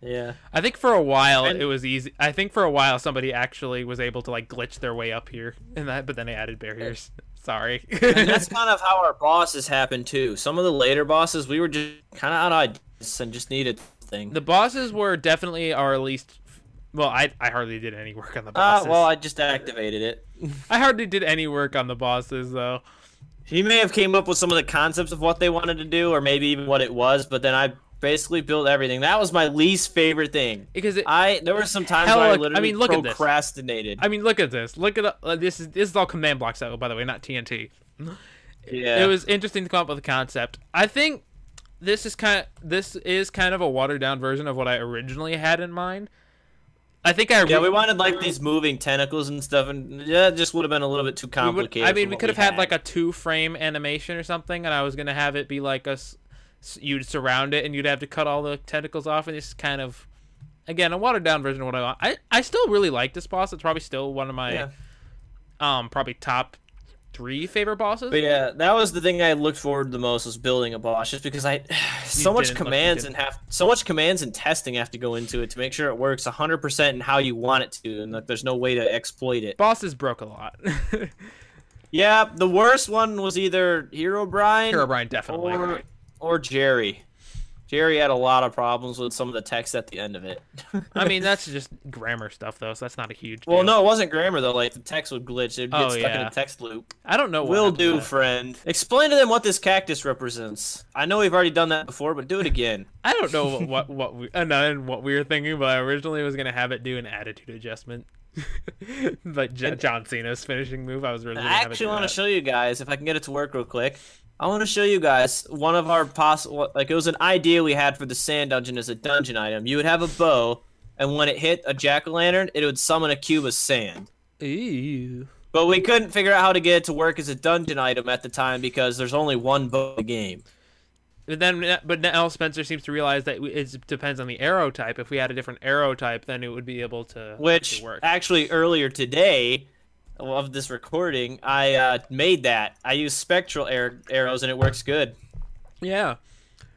Yeah. I think for a while it was easy. I think for a while somebody actually was able to like glitch their way up here, but then they added barriers. Sorry. And that's kind of how our bosses happen too. Some of the later bosses, we were just kind of out of ideas and just needed thing. The bosses were definitely our least. Well, I hardly did any work on the bosses. Well, I just activated it. I hardly did any work on the bosses though. He may have came up with some of the concepts of what they wanted to do, or maybe even what it was, but then I basically built everything. That was my least favorite thing. Because there were some times where I literally procrastinated. I mean, look at this. Look at this is all command blocks, by the way, not TNT. Yeah. It was interesting to come up with a concept. I think this is kind of a watered down version of what I originally had in mind. I think we wanted like these moving tentacles and stuff, and it just would have been a little bit too complicated. We could have had like a 2-frame animation or something, and I was gonna have it be like you'd surround it, and you'd have to cut all the tentacles off, and it's kind of, again, a watered down version of what I want. I still really like this boss. It's probably still one of my probably top 3 favorite bosses. But yeah, that was the thing I looked forward to the most, was building a boss, just because so much commands and testing have to go into it to make sure it works 100% and how you want it to, and that there's no way to exploit it. Bosses broke a lot. Yeah, the worst one was either Herobrine, definitely, or Jerry. Jerry had a lot of problems with some of the text at the end of it. I mean, that's just grammar stuff, though, so that's not a huge deal. Well, no, it wasn't grammar, though. Like, the text would glitch. It'd get stuck in a text loop. I don't know what Will do, friend. Explain to them what this cactus represents. I know we've already done that before, but do it again. I don't know what we were thinking, but I originally was going to have it do an attitude adjustment. Like John Cena's finishing move. I actually want to show you guys, if I can get it to work real quick. I want to show you guys one of our possible, like, it was an idea we had for the sand dungeon as a dungeon item. You would have a bow, and when it hit a jack-o'-lantern, it would summon a cube of sand. Ew. But we couldn't figure out how to get it to work as a dungeon item at the time because there's only one bow in the game. But now Spencer seems to realize that it depends on the arrow type. If we had a different arrow type, then it would be able to work. Actually, earlier today of this recording, I made that. I used spectral arrows, and it works good. Yeah.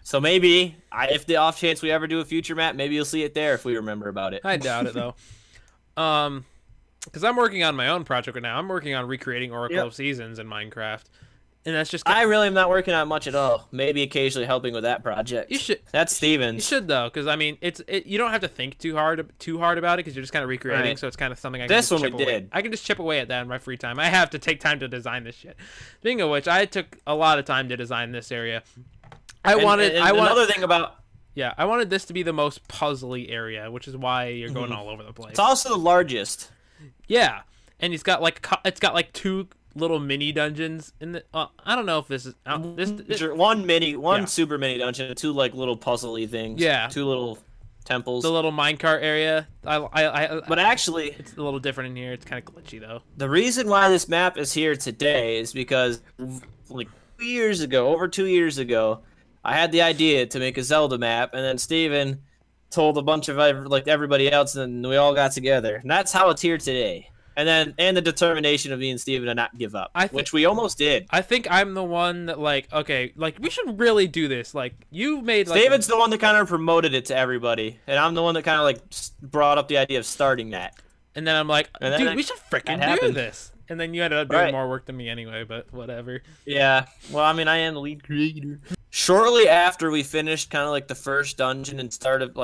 So maybe, if the off chance we ever do a future map, maybe you'll see it there if we remember about it. I doubt it, though. Because I'm working on my own project right now. I'm working on recreating Oracle of Seasons in Minecraft. And that's just... I really am not working on much at all. Maybe occasionally helping with that project. You should. That's Steven's. You should, though, because, I mean, you don't have to think too hard about it, because you're just kind of recreating, right. So it's kind of something I can just chip away. I can just chip away at that in my free time. I have to take time to design this shit. Speaking of which, I took a lot of time to design this area. Another thing about... Yeah, I wanted this to be the most puzzly area, which is why you're going all over the place. It's also the largest. Yeah, and it's got like 2 little mini dungeons in the. I don't know if this is one super mini dungeon, and 2 like little puzzly things. Yeah, 2 little temples. The little minecart area. But actually, it's a little different in here. It's kind of glitchy though. The reason why this map is here today is because like 2 years ago, I had the idea to make a Zelda map, and then Steven told a bunch of everybody else, and we all got together. And that's how it's here today. And the determination of me and Steven to not give up, which we almost did. I think I'm the one that we should really do this. Like, you made Steven's the one that kind of promoted it to everybody, and I'm the one that kind of brought up the idea of starting that. And then I'm like, dude, we should freaking do this. And then you ended up doing more work than me anyway, but whatever. Yeah, well, I mean, I am the lead creator. Shortly after we finished kind of like the first dungeon and started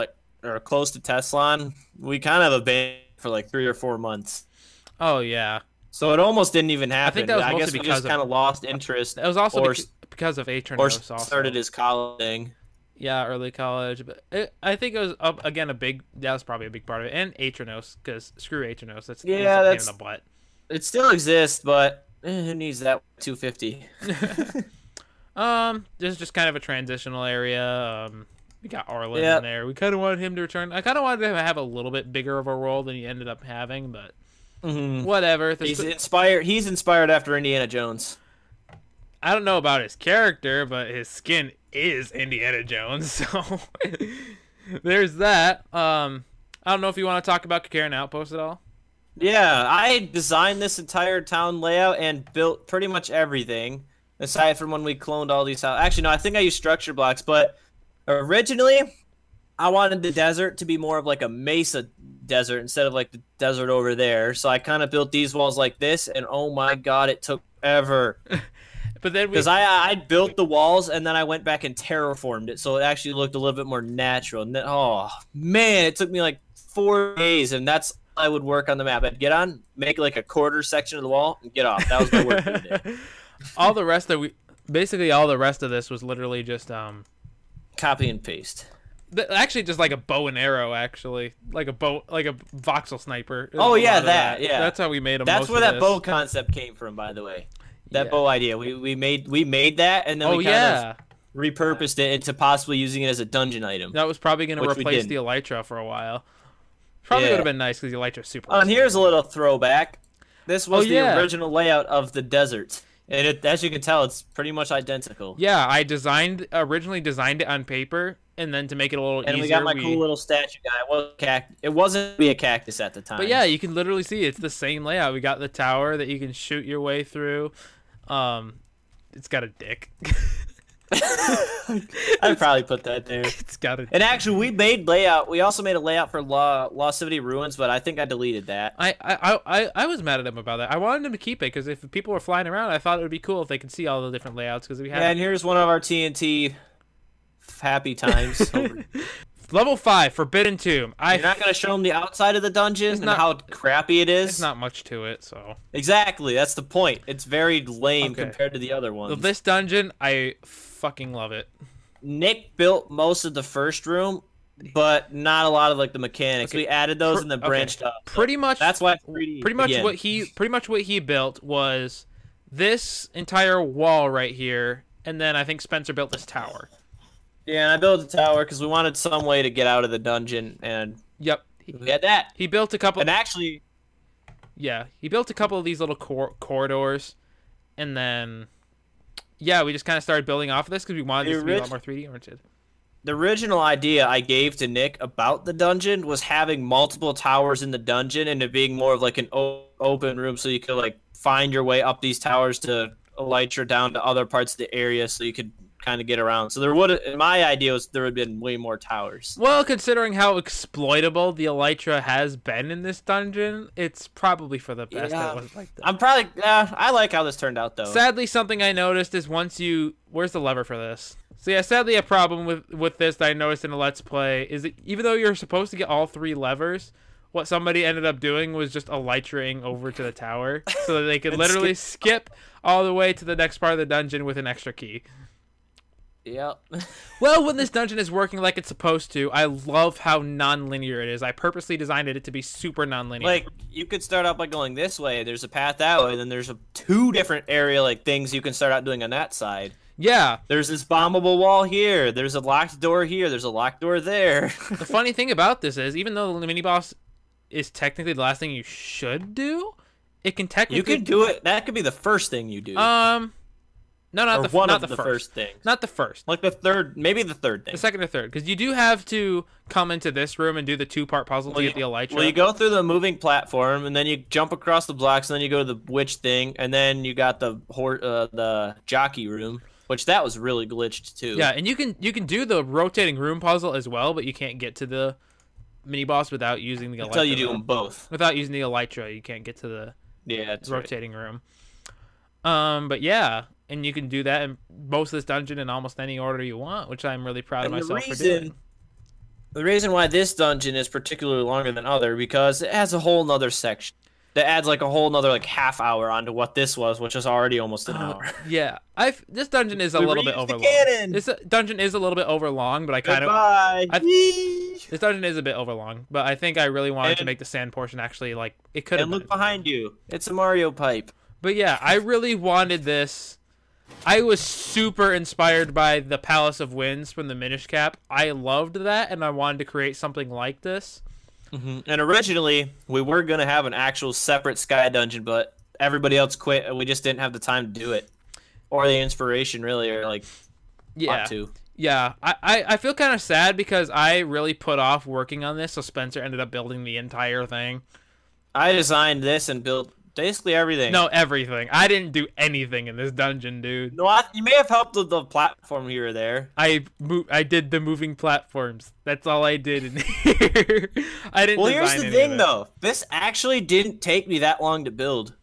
or close to Teslon, we kind of abandoned for like 3 or 4 months. Oh, yeah. So it almost didn't even happen. I think that was mostly because we just kind of lost interest. It was also because of Atronos. Or started his college thing. Yeah, early college. But I think it was, again, that was probably a big part of it. And Atronos, because screw Atronos. That's a pain in the butt. It still exists, but who needs that 250? This is just kind of a transitional area. We got Arlen in there. We kind of wanted him to return. I kind of wanted him to have a little bit bigger of a role than he ended up having, but whatever. He's inspired after Indiana Jones. I don't know about his character, but his skin is Indiana Jones, so there's that. I don't know if you want to talk about Kakarin Outpost at all. Yeah, I designed this entire town layout and built pretty much everything, aside from when we cloned all these houses. Actually, no, I think I used structure blocks, but originally, I wanted the desert to be more of like a mesa desert instead of like the desert over there. So I kind of built these walls like this, and oh my god, it took ever. But then because I built the walls and then I went back and terraformed it, so it actually looked a little bit more natural. And then, oh man, it took me like 4 days, and that's all I would work on the map. I'd get on, make like a quarter section of the wall, and get off. That was my work for the day. All the rest of this was literally just copy and paste. Actually, just like a bow and arrow, actually, like a voxel sniper. Oh yeah, yeah. That's how we made them. That's where that bow concept came from, by the way. That bow idea, we made that, and then we kind of repurposed it into possibly using it as a dungeon item. That was probably going to replace the elytra for a while. Probably would have been nice because the elytra's super. And here's a little throwback. This was the original layout of the desert. And as you can tell, it's pretty much identical. Yeah, I originally designed it on paper, and then to make it a little easier. And we got my cool little statue guy. It wasn't a cactus at the time. But yeah, you can literally see it's the same layout. We got the tower that you can shoot your way through. It's got a dick. I'd probably put that there. It's got a. And actually, we also made a layout for Lost City Ruins, but I think I deleted that. I was mad at him about that. I wanted him to keep it because if people were flying around, I thought it would be cool if they could see all the different layouts because we had. Yeah, and here's one of our TNT happy times. Level 5, Forbidden Tomb. You're not going to show them the outside of the dungeon and how crappy it is? There's not much to it, so... Exactly, that's the point. It's very lame compared to the other ones. So this dungeon, I fucking love it. Nick built most of the first room, but not a lot of like the mechanics. We added those and then branched up. So pretty much. That's why 3D. Pretty much what he built was this entire wall right here, and then I think Spencer built this tower. Yeah, and I built a tower because we wanted some way to get out of the dungeon, and we had that. He built a couple. And actually, he built a couple of these little corridors, and then we just kind of started building off of this because we wanted this to be a lot more 3D oriented. The original idea I gave to Nick about the dungeon was having multiple towers in the dungeon and it being more of like an open room, so you could like find your way up these towers to elytra down to other parts of the area, so you could kind of get around. So my idea was there would have been way more towers. Well, considering how exploitable the elytra has been in this dungeon, it's probably for the best that it wasn't like that. I like how this turned out though. Sadly, something I noticed is where's the lever for this? So yeah, sadly a problem with this that I noticed in a Let's Play is that even though you're supposed to get all 3 levers, what somebody ended up doing was just elytraing over to the tower so that they could literally skip all the way to the next part of the dungeon with an extra key. Yep. Well, when this dungeon is working like it's supposed to, I love how non-linear it is. I purposely designed it to be super non-linear. Like, you could start out by going this way, there's a path that way, then there's 2 different area like things you can start out doing on that side. Yeah. There's this bombable wall here, there's a locked door here, there's a locked door there. The funny thing about this is, even though the mini-boss is technically the last thing you should do, it can technically... You could do it, that could be the first thing you do. No, not the first things. Not the first. Like the third, maybe the third thing. The second or third, because you do have to come into this room and do the 2-part puzzle to get the elytra. Well, you go through the moving platform, and then you jump across the blocks, and then you go to the witch thing, and then you got the jockey room, which that was really glitched too. Yeah, and you can do the rotating room puzzle as well, but you can't get to the mini boss without using the elytra. Until you do them both. Without using the elytra, you can't get to the rotating room. But yeah. And you can do that in most of this dungeon in almost any order you want, which I'm really proud of myself for doing. The reason why this dungeon is particularly longer than other, because it has a whole nother section that adds like a whole nother like half hour onto what this was, which is already almost an hour. Yeah, this dungeon is a little bit overlong. This dungeon is a little bit overlong, but this dungeon is a bit overlong, but I think I really wanted to make the sand portion actually like it could have. And look behind you, it's a Mario pipe. But yeah, I really wanted this. I was super inspired by the Palace of Winds from the Minish Cap. I loved that, and I wanted to create something like this. Mm-hmm. And originally, we were going to have an actual separate Sky Dungeon, but everybody else quit, and we just didn't have the time to do it. Or the inspiration, really, or like, want to. Yeah, I feel kind of sad because I really put off working on this, so Spencer ended up building the entire thing. I designed this and built Basically everything. No, everything. I didn't do anything in this dungeon, dude. No, you may have helped with the platform here or there. I did the moving platforms. That's all I did in here. I didn't. Well, here's the thing, though. This actually didn't take me that long to build,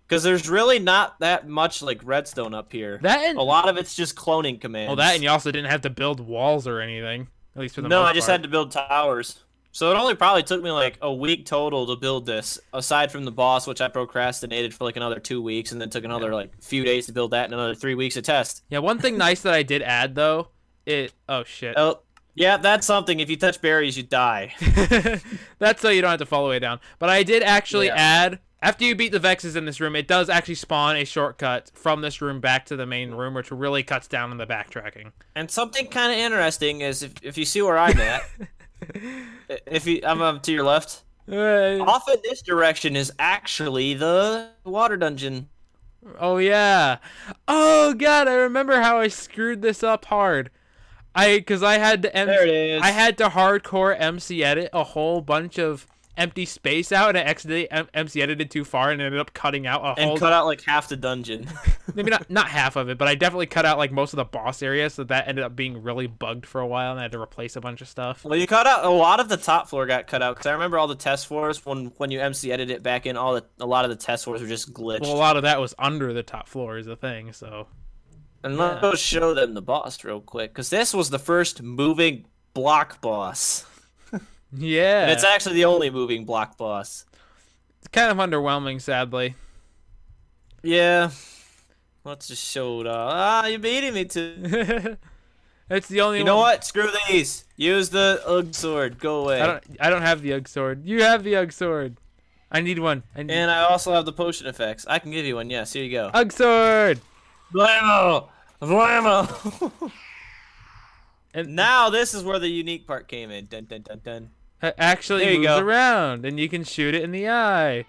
because there's really not that much like redstone up here. A lot of it's just cloning commands. Well, that and you also didn't have to build walls or anything. At least for the most No, part. I just had to build towers. So it only probably took me like a week total to build this, aside from the boss, which I procrastinated for like another 2 weeks, and then took another like few days to build that, and another 3 weeks to test. Yeah, one thing nice that I did add though, oh shit. Oh, yeah, that's something. If you touch berries, you die. That's so you don't have to fall all the way down. But I did actually add, after you beat the Vexes in this room, it does actually spawn a shortcut from this room back to the main room, which really cuts down on the backtracking. And something kind of interesting is if you see where I'm at. I'm up to your left. Off in this direction is actually the water dungeon. Oh yeah. Oh god, I remember how I screwed this up hard. Because I had to there it is. I had to hardcore MC edit a whole bunch of empty space out, and I accidentally MC edited too far and ended up cutting out a whole. And cut out like half the dungeon. Maybe not half of it, but I definitely cut out like most of the boss area, so that ended up being really bugged for a while, and I had to replace a bunch of stuff. Well, you cut out a lot of the top floor got cut out, because I remember all the test floors when you MC edited it back in, a lot of the test floors were just glitched. Well, a lot of that was under the top floor is the thing, so. And let's go show them the boss real quick, because this was the first moving block boss. Yeah. And it's actually the only moving block boss. It's kind of underwhelming, sadly. Yeah. Let's just show it off. You're beating me to. It's the only one. You know what? Screw these. Use the Ugg sword. Go away. I don't have the Ugg sword. You have the Ugg sword. I need one. And I also have the potion effects. I can give you one. Yes, here you go. Ugg sword. Blammo! Blammo! And now this is where the unique part came in. Dun dun dun dun. It actually moves around, and you can shoot it in the eye.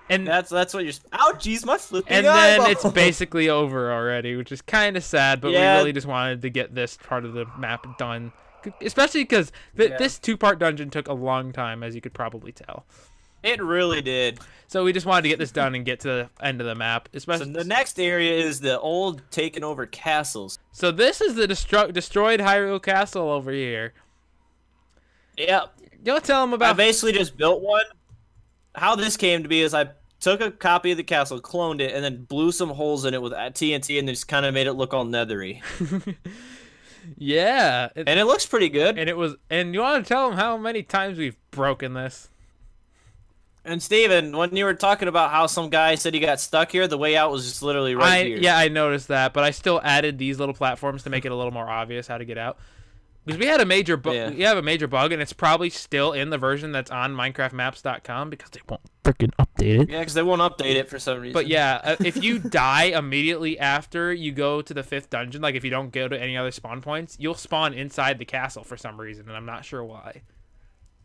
And that's what you're. Ouchies, my flipping And eyeball. then it's basically over already, which is kind of sad. But we really just wanted to get this part of the map done, especially because this two-part dungeon took a long time, as you could probably tell. It really did. So we just wanted to get this done and get to the end of the map. Especially, so the next area is the old taken over castles. So this is the destroyed Hyrule Castle over here. Yep. Go tell them about. I basically just built one. How this came to be is I took a copy of the castle, cloned it, and then blew some holes in it with TNT, and just kind of made it look all nethery. Yeah. And it looks pretty good. And you want to tell them how many times we've broken this? And Steven, when you were talking about how some guy said he got stuck here, the way out was just literally right here. Yeah, I noticed that, but I still added these little platforms to make it a little more obvious how to get out. Because we had a major bug. We have a major bug, and it's probably still in the version that's on MinecraftMaps.com because they won't freaking update it. Yeah, because they won't update it for some reason. But yeah, if you die immediately after you go to the 5th dungeon, like if you don't go to any other spawn points, you'll spawn inside the castle for some reason, and I'm not sure why.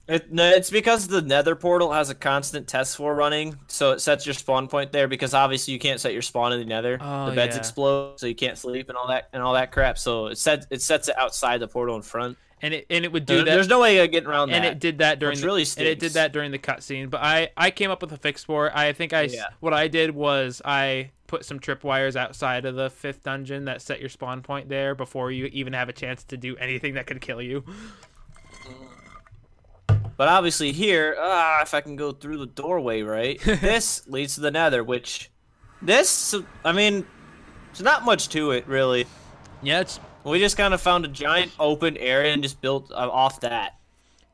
It's because the Nether portal has a constant test floor running, so it sets your spawn point there. Because obviously you can't set your spawn in the Nether; the beds explode, so you can't sleep and all that crap. So it sets it outside the portal in front, and it would do that. There's no way of getting around that. And it did that during and it did that during the cutscene. But I came up with a fix for it. I think what I did was I put some tripwires outside of the 5th dungeon that set your spawn point there before you even have a chance to do anything that could kill you. But obviously here, if I can go through the doorway right, this leads to the Nether, which, I mean, there's not much to it, really. Yeah, we just kind of found a giant open area and just built off that.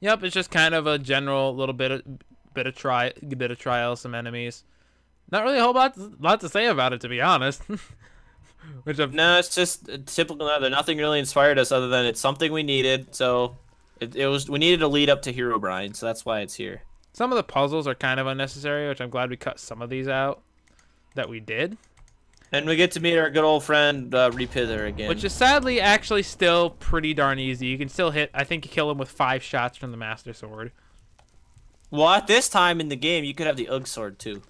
Yep, it's just kind of a general little bit of trial, some enemies. Not really a whole lot to say about it, to be honest. No, it's just a typical Nether. Nothing really inspired us other than it's something we needed, so... we needed a lead up to Herobrine, so that's why it's here. Some of the puzzles are kind of unnecessary, which I'm glad we cut some of these out. That we did. And we get to meet our good old friend Repither again. Which is sadly actually still pretty darn easy. You can still hit, I think you kill him with 5 shots from the Master Sword. Well, at this time in the game, you could have the Ugg Sword too.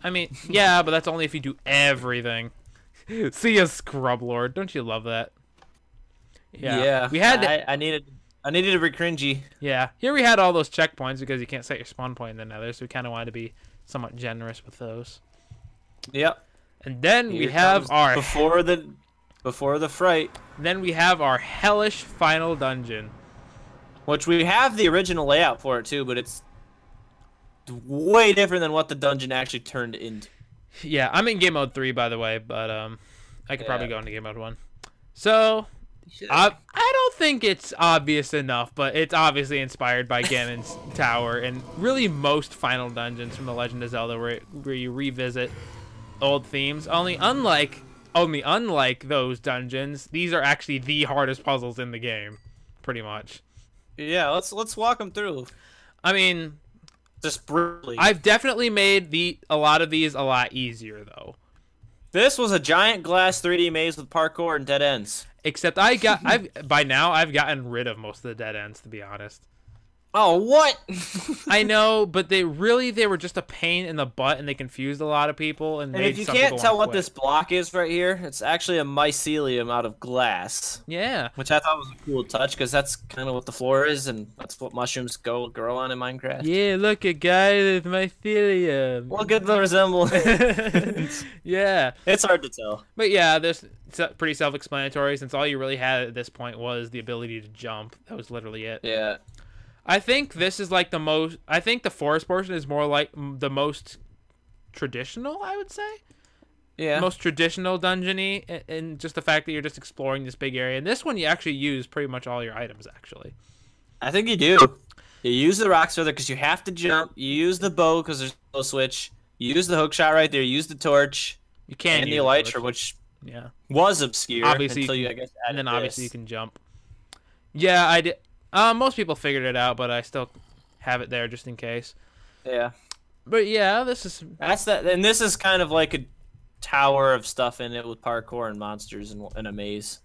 I mean, yeah, but that's only if you do everything. See ya, Scrub Lord. Don't you love that? Yeah. We had I needed to be cringy. Yeah. Here we had all those checkpoints because you can't set your spawn point in the Nether, so we kind of wanted to be somewhat generous with those. Yep. And then we have our before the fright. Then we have our hellish final dungeon, which we have the original layout for it too, but it's way different than what the dungeon actually turned into. Yeah, I'm in game mode 3 by the way, but I could probably go into game mode 1. So I don't think it's obvious enough, but it's obviously inspired by Ganon's Tower and really most final dungeons from The Legend of Zelda, where you revisit old themes. Only unlike those dungeons, these are actually the hardest puzzles in the game, pretty much. Yeah, let's walk them through. I mean, just brutally. I've definitely made a lot of these a lot easier though. This was a giant glass 3D maze with parkour and dead ends. Except by now I've gotten rid of most of the dead ends, to be honest. Oh, what? I know, but they were just a pain in the butt, and they confused a lot of people. And if you can't tell what this block is right here, it's actually a mycelium out of glass. Yeah. Which I thought was a cool touch, because that's kind of what the floor is, and that's what mushrooms grow on in Minecraft. Yeah, look, a guy with mycelium. Look at the resemblance. Yeah. It's hard to tell. But yeah, this is pretty self-explanatory, since all you really had at this point was the ability to jump. That was literally it. Yeah. I think this is like I think the forest portion is more like the most traditional, I would say. Yeah. Most traditional dungeon-y, and just the fact that you're just exploring this big area. And this one, you actually use pretty much all your items, actually. I think you do. You use the rock feather because you have to jump. You use the bow because there's no switch. You use the hook shot right there. You use the torch. You can use the elytra, which was obscure obviously until I guess, and then obviously you can jump. Yeah, I did. Most people figured it out, but I still have it there just in case. Yeah. But yeah, and this is kind of like a tower of stuff in it with parkour and monsters and a maze.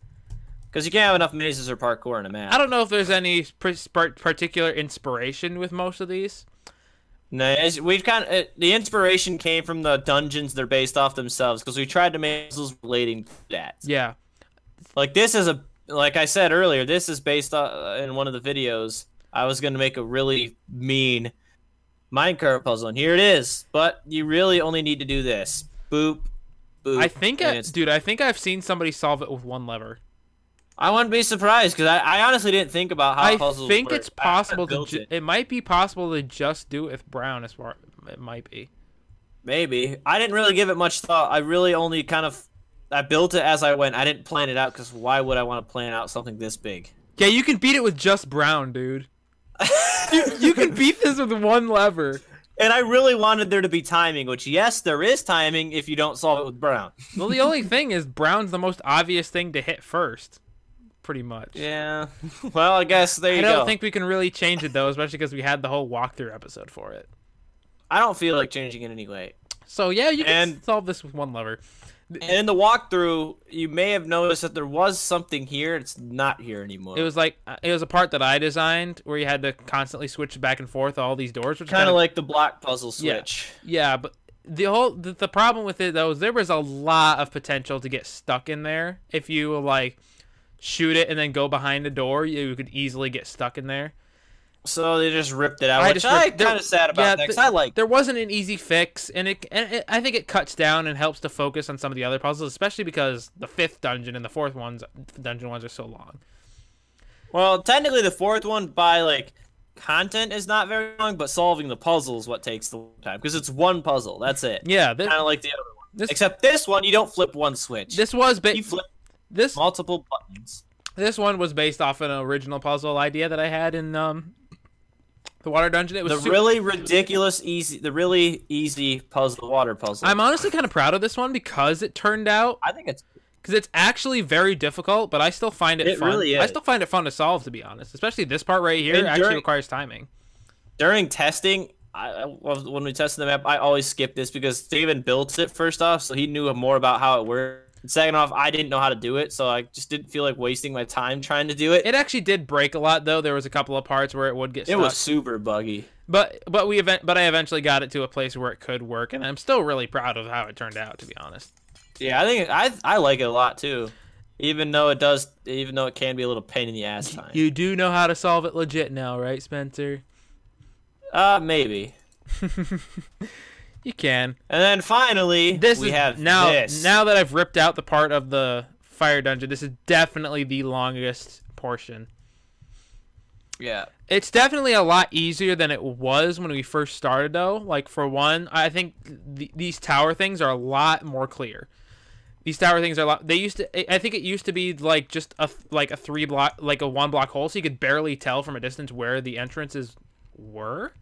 Because you can't have enough mazes or parkour in a map. I don't know if there's any particular inspiration with most of these. No, the inspiration came from the dungeons they're based off themselves, because we tried to make puzzles relating to that. Yeah. Like this is like I said earlier, this is based on, in one of the videos, I was going to make a really mean minecart puzzle, and here it is. But you really only need to do this. Boop, boop. I think I've seen somebody solve it with one lever. I wouldn't be surprised, because I honestly didn't think about how puzzles work. I think it's possible it might be possible to just do it with brown, as far it might be. Maybe. I didn't really give it much thought. I really only I built it as I went. I didn't plan it out, because why would I want to plan out something this big? Yeah, you can beat it with just brown, dude. you can beat this with one lever. And I really wanted there to be timing, which, yes, there is timing if you don't solve it with brown. Well, the only thing is brown's the most obvious thing to hit first, pretty much. Yeah. Well, I guess there you go. I don't think we can really change it, though, especially because we had the whole walkthrough episode for it. I don't feel like changing it anyway. So, yeah, you can solve this with one lever. And in the walkthrough, you may have noticed that there was something here. It's not here anymore. It was a part that I designed where you had to constantly switch back and forth all these doors, which kind of like the block puzzle switch. Yeah, but the problem with it though is there was a lot of potential to get stuck in there. If you like shoot it and then go behind the door, you could easily get stuck in there. So they just ripped it out, which I'm kind of sad about that, because I like. There wasn't an easy fix, and I think it cuts down and helps to focus on some of the other puzzles, especially because the 5th dungeon and the 4th dungeon ones are so long. Well, technically the 4th one, by like content, is not very long, but solving the puzzle is what takes the time, because it's one puzzle. That's it. Yeah, kind of like the other one. Except this one, you don't flip one switch. You flip multiple buttons. This one was based off an original puzzle idea that I had in the water dungeon. It was the really easy puzzle, water puzzle. I'm honestly kind of proud of this one because it turned out. I think because it's actually very difficult, but I still find it fun. Really is. I still find it fun to solve, to be honest. Especially this part right here actually requires timing. During testing, when we tested the map, I always skip this because Steven built it first off, so he knew more about how it worked. Second off, I didn't know how to do it, so I just didn't feel like wasting my time trying to do it. It actually did break a lot, though. There was a couple of parts where it would get stuck. It was super buggy. But I eventually got it to a place where it could work, and I'm still really proud of how it turned out, to be honest. Yeah, I think I like it a lot too, even though it can be a little pain in the ass time. You do know how to solve it legit now, right, Spencer? Maybe. You can. And then finally, we have this. Now that I've ripped out the part of the fire dungeon, this is definitely the longest portion. Yeah. It's definitely a lot easier than it was when we first started, though. Like, for one, I think these tower things are a lot more clear. These tower things are a lot... I think it used to be, like, just a 3-block... Like, a 1-block hole, so you could barely tell from a distance where the entrances were.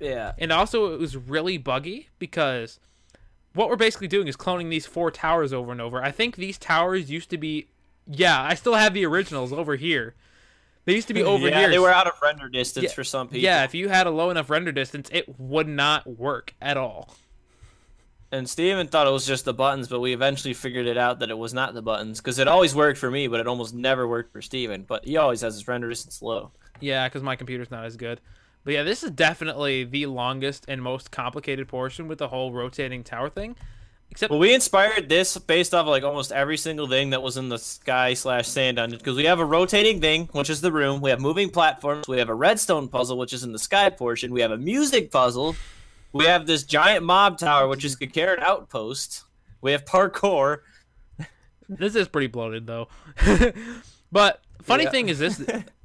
Yeah. And also, it was really buggy, because what we're basically doing is cloning these 4 towers over and over. I think these towers used to be... Yeah, I still have the originals over here. They used to be over here. Yeah, they were out of render distance for some people. Yeah, if you had a low enough render distance, it would not work at all. And Steven thought it was just the buttons, but we eventually figured it out that it was not the buttons, because it always worked for me, but it almost never worked for Steven. But he always has his render distance low. Yeah, because my computer's not as good. But yeah, this is definitely the longest and most complicated portion with the whole rotating tower thing. Except, well, we inspired this based off of, like, almost every single thing that was in the sky/sand dungeon, because we have a rotating thing, which is the room. We have moving platforms. We have a redstone puzzle, which is in the sky portion. We have a music puzzle. We have this giant mob tower, which is a carrot outpost. We have parkour. This is pretty bloated, though. But funny thing is this...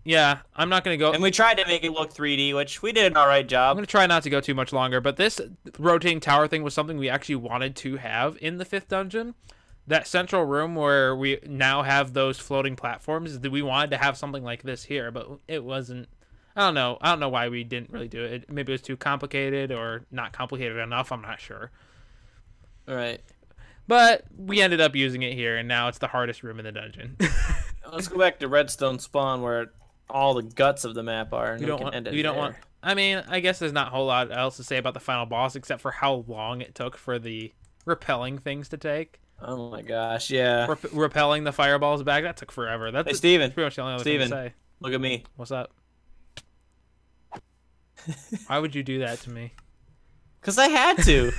Yeah, I'm not going to go... And we tried to make it look 3D, which we did an alright job. I'm going to try not to go too much longer, but this rotating tower thing was something we actually wanted to have in the 5th dungeon. That central room where we now have those floating platforms, we wanted to have something like this here, but it wasn't... I don't know why we didn't really do it. Maybe it was too complicated or not complicated enough, I'm not sure. Alright. But we ended up using it here, and now it's the hardest room in the dungeon. Let's go back to redstone spawn where all the guts of the map are, and we can end it. I mean, I guess there's not a whole lot else to say about the final boss except for how long it took for the repelling things to take. Oh my gosh, yeah. Repelling the fireballs back, that took forever. That's Steven. pretty much the only other thing to say. Look at me. What's up? Why would you do that to me? Because I had to.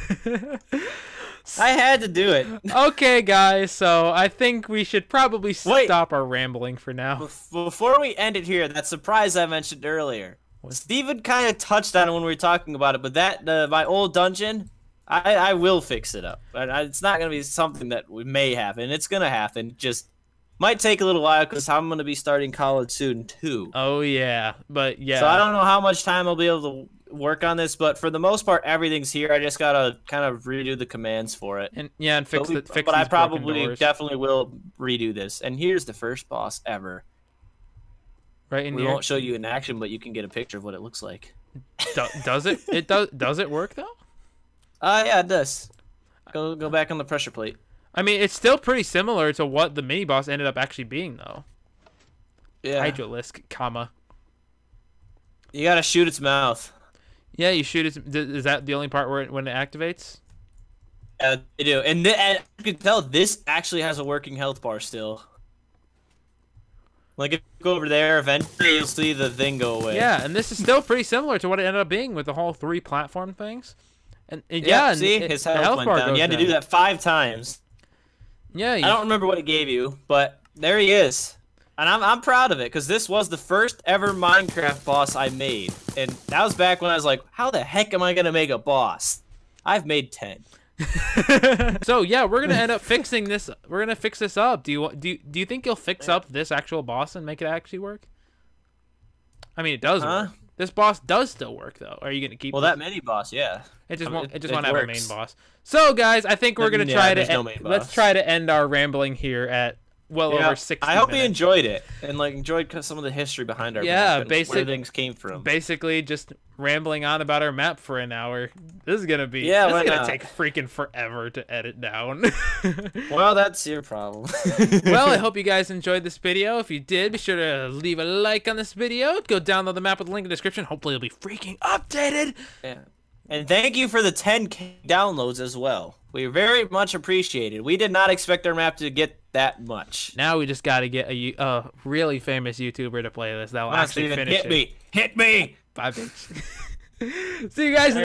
I had to do it. Okay, guys, so I think we should probably stop our rambling for now. Before we end it here, that surprise I mentioned earlier. Steven kind of touched on it when we were talking about it, but that my old dungeon, I will fix it up. It's not going to be something that may happen. It's going to happen. Just might take a little while because I'm going to be starting college soon, too. Oh, yeah. But, yeah. So I don't know how much time I'll be able to work on this, but for the most part, everything's here. I just gotta kind of redo the commands for it. And fix it. But I probably definitely will redo this. And here's the first boss ever. Right in here. We won't show you in action, but you can get a picture of what it looks like. Does it? Does it work though? Yeah, it does. Go back on the pressure plate. I mean, it's still pretty similar to what the mini boss ended up actually being, though. Yeah. Hydralisk, comma. You gotta shoot its mouth. Yeah, you shoot it. Is that the only part when it activates? Yeah, they do. And you can tell this actually has a working health bar still. Like, if you go over there, eventually you'll see the thing go away. Yeah, and this is still pretty similar to what it ended up being with the whole 3 platform things. And see? His health went down. You had to do that 5 times. Yeah. I don't remember what it gave you, but there he is. And I'm proud of it, because this was the first ever Minecraft boss I made. And that was back when I was like, how the heck am I going to make a boss? I've made 10. So, yeah, we're going to end up fixing this. We're going to fix this up. Do you think you'll fix up this actual boss and make it actually work? I mean, it does work. This boss does still work, though. Are you going to keep that mini boss, yeah. It just won't have a main boss. So, guys, I think we're going to try to let's try to end our rambling here at over 60 I hope minutes. you enjoyed it and enjoyed some of the history behind our map and where things came from. Basically, just rambling on about our map for an hour. This is gonna be take freaking forever to edit down. Well, that's your problem. Well, I hope you guys enjoyed this video. If you did, be sure to leave a like on this video. Go download the map with the link in the description. Hopefully, it'll be freaking updated. Yeah. And thank you for the 10K downloads as well. We very much appreciate it. We did not expect our map to get that much. Now we just got to get a really famous YouTuber to play this. That'll actually finish it. Hit me! 5 inch. See you guys.